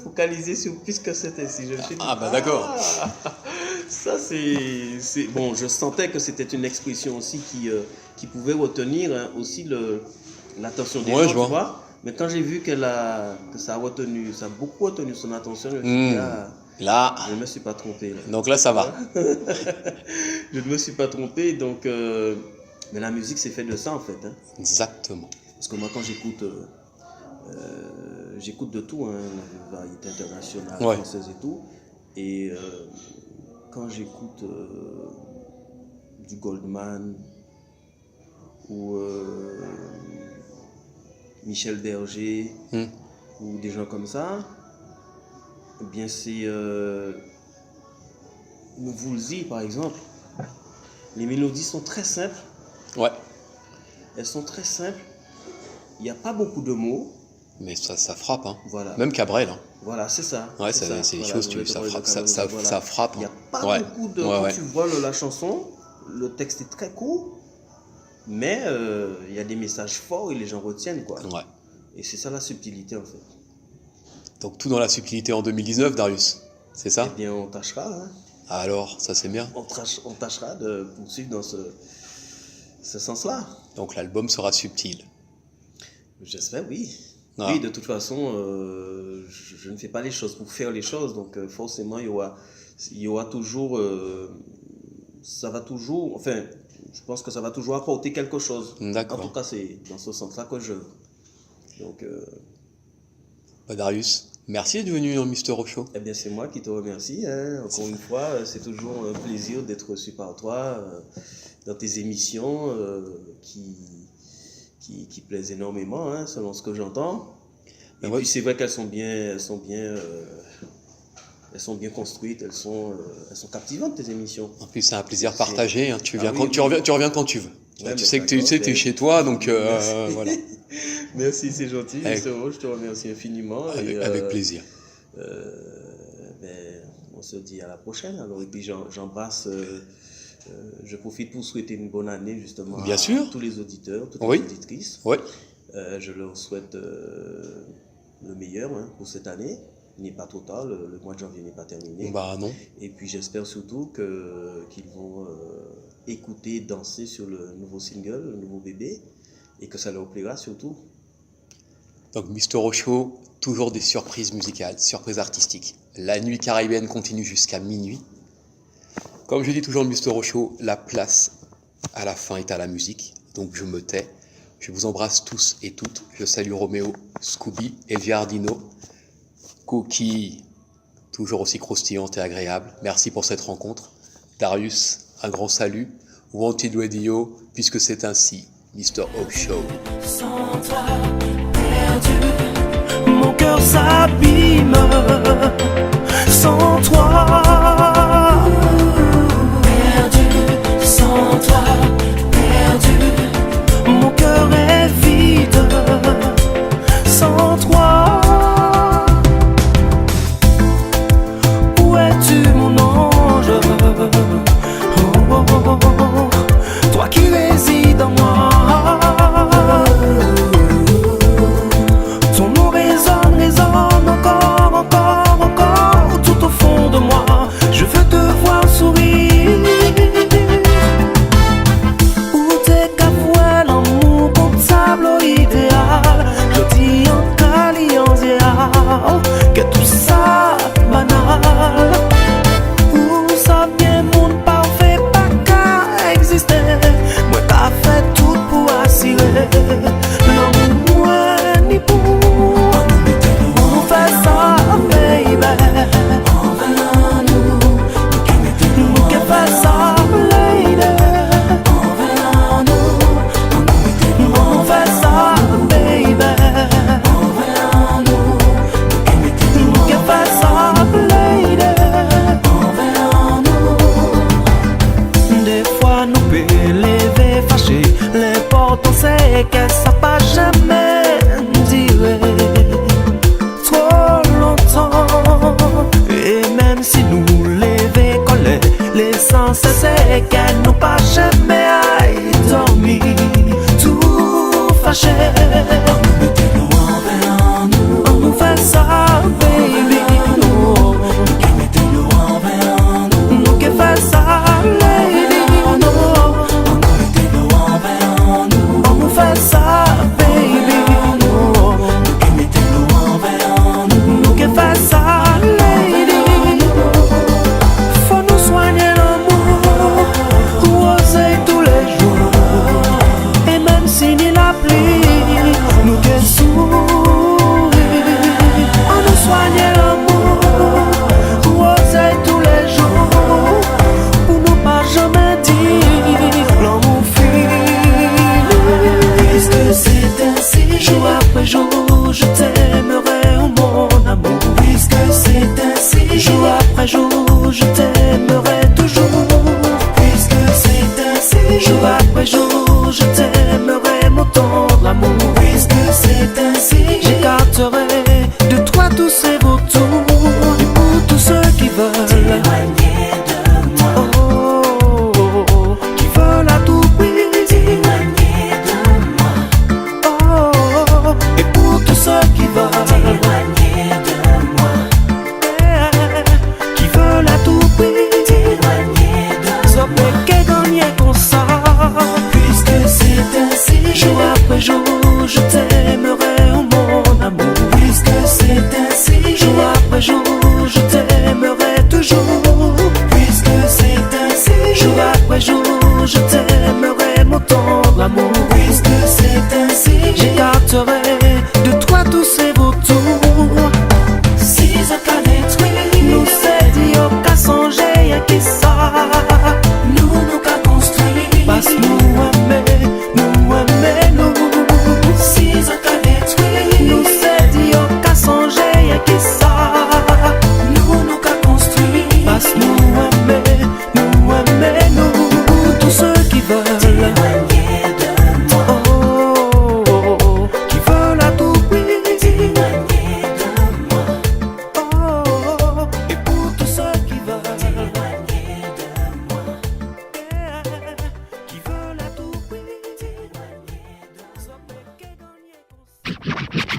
focalisée sur Puisque c'est ainsi. Je me suis dit, Ah bah d'accord. ça c'est bon, je sentais que c'était une expression aussi qui pouvait retenir hein, aussi l'attention des Ouais, gens, je tu vois. vois. Mais quand j'ai vu que ça a beaucoup retenu son attention, je me suis dit, ah, Là, je ne me suis pas trompé. Là. donc là ça va. Je ne me suis pas trompé, donc mais la musique c'est fait de ça en fait. Hein. Exactement. Parce que moi quand j'écoute j'écoute de tout, hein, la variété internationale, Ouais. française et tout. Et quand j'écoute du Goldman ou Michel Berger ou des gens comme ça, eh bien c'est Woolsey par exemple. Les mélodies sont très simples. Ouais. Elles sont très simples. Il n'y a pas beaucoup de mots. Mais ça frappe. Hein. Voilà. Même Cabrel. Hein. Voilà, c'est ça. Ouais, c'est des choses, ça frappe. Il n'y a pas Ouais. beaucoup de... Ouais, Quand ouais. tu vois la chanson, le texte est très court, mais il y a des messages forts et les gens retiennent, quoi. Ouais. Et c'est ça la subtilité, en fait. Donc tout dans la subtilité en 2019, Darius. C'est ça? Eh bien, on tâchera, hein. Alors, ça c'est bien. On tâchera de poursuivre dans ce sens-là. Donc l'album sera subtil. J'espère, oui. Ah. Oui, de toute façon, je ne fais pas les choses pour faire les choses, donc forcément, il y aura toujours, ça va toujours, enfin, je pense que ça va toujours apporter quelque chose. D'accord. En tout cas, c'est dans ce sens-là que je... Donc, Bah, Darius, merci d'être venu dans Mister Rochaud. eh bien, c'est moi qui te remercie. Hein. Encore une fois, c'est toujours un plaisir d'être reçu par toi dans tes émissions qui plaisent énormément, hein, selon ce que j'entends. Et Ouais. puis c'est vrai qu'elles sont bien construites, elles sont captivantes tes émissions. En plus, c'est un plaisir partagé. Hein. Tu Ah oui, tu reviens quand tu veux. Ouais, tu mais sais que tu d'accord, es chez toi, donc merci. voilà. Merci, c'est gentil. Avec- Mr. Roche, je te remercie infiniment. Avec plaisir. Ben, on se dit à la prochaine. Alors, et puis j'embrasse. Je profite pour souhaiter une bonne année justement Bien à sûr. tous les auditeurs, toutes Oui. les auditrices. Oui. Je leur souhaite le meilleur hein, pour cette année. Il n'est pas trop tard, le mois de janvier n'est pas terminé. Bah non. Et puis j'espère surtout qu'ils vont écouter, danser sur le nouveau single, le nouveau bébé, et que ça leur plaira surtout. Donc Mister Rochaud, toujours des surprises musicales, surprises artistiques. La nuit caribéenne continue jusqu'à minuit. Comme je dis toujours Mister Rochaud, la place à la fin est à la musique. Donc je me tais. Je vous embrasse tous et toutes. Je salue Roméo, Scooby et Giardino. Cookie, toujours aussi croustillante et agréable. Merci pour cette rencontre. Darius, un grand salut. Wanted Radio, puisque c'est ainsi, Mr. Hope Show. Sans toi, perdu. Mon cœur s'abîme sans toi. Perdu, sans toi, perdu. Mon cœur est vide sans toi. Où es-tu mon ange? Oh, oh, oh, oh. Toi qui résides en moi. Ton nom résonne, résonne encore, encore, encore. Tout au fond de moi, je veux te voir sourire. Où t'es qu'à l'amour comme tableau idéal. Je dis en calianzia que tout ça banal. Où ça vient mon parfait pas qu'à exister. Moi t'as fait tout pour assurer l'amour moi ni pour. On fait ça baby. Nous qui fait ça lady. On fait ça baby. Nous qui fait ça lady. Des fois nous peut lever fâché. L'important c'est que ça pas jamais durer trop longtemps. Et même si nous lever colère, l'essentiel c'est qu'elle nous pas jamais aille dormir tout fâché. On nous fait ça baby. Nous qui fait ça lady. On nous fait ça baby. Nous qui fait ça lady. Faut nous soigner l'amour, oser tous les jours. Et même si ni la pluie, nous qui sourire. On nous soigne l'amour, oser tous les jours. Pour nous pas jamais dire l'amour fini. Puisque c'est ainsi, Jour après jour, je t'aimerai, oh mon amour. puisque c'est ainsi, Jour après jour, je t'aimerai toujours. puisque c'est ainsi, Jour après jour, je t'aimerai, mon tendre amour. puisque c'est ainsi, J'écarterai de toi tous ces vautours. Et pour tous ceux qui veulent éloigné de moi, oh, qui veulent à tout prix. éloigné de moi, Oh, et pour tous ceux qui veulent éloigné de moi, qui veulent à tout prix. éloigné de Ça peut que gagner comme ça. puisque c'est ainsi, Jour après jour, je t'aimerai, oh mon amour. puisque c'est ainsi, Jour après jour, je t'aimerai toujours. puisque c'est ainsi, Jour après jour, je t'aimerai, mon tendre amour. puisque c'est ainsi, J'écarterai de toi tous ces vautours. si je can détruire, Nous c'est dit au qu'à songer et qui ça. nous qu'a construit, Passe nous aimer, nous. si je can détruire, Nous c'est dit au qu'à songer et qui ça. nous qu'a construit, Passe nous aimer, nous. Tous ceux qui veulent éloigné de moi, oh, qui veulent à tout prix. éloigné de moi, Oh, et pour tous ceux qui veulent éloigné de moi, qui veulent à tout prix. Ça peut que gagner comme ça.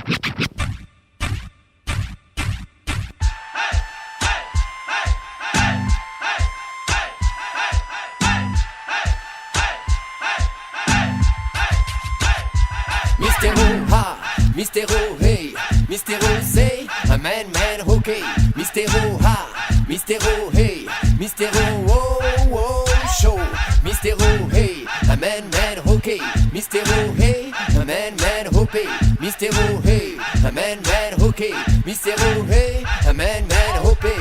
Mystero ha, Mystero hey, Mystero say, a man okay. Mystero ha, Mystero hey, Mystero oh oh show. Mystero hey, a man okay. Mystero hey, a man okay. Mystero hey, a man okay. Mystero hey, a man okay.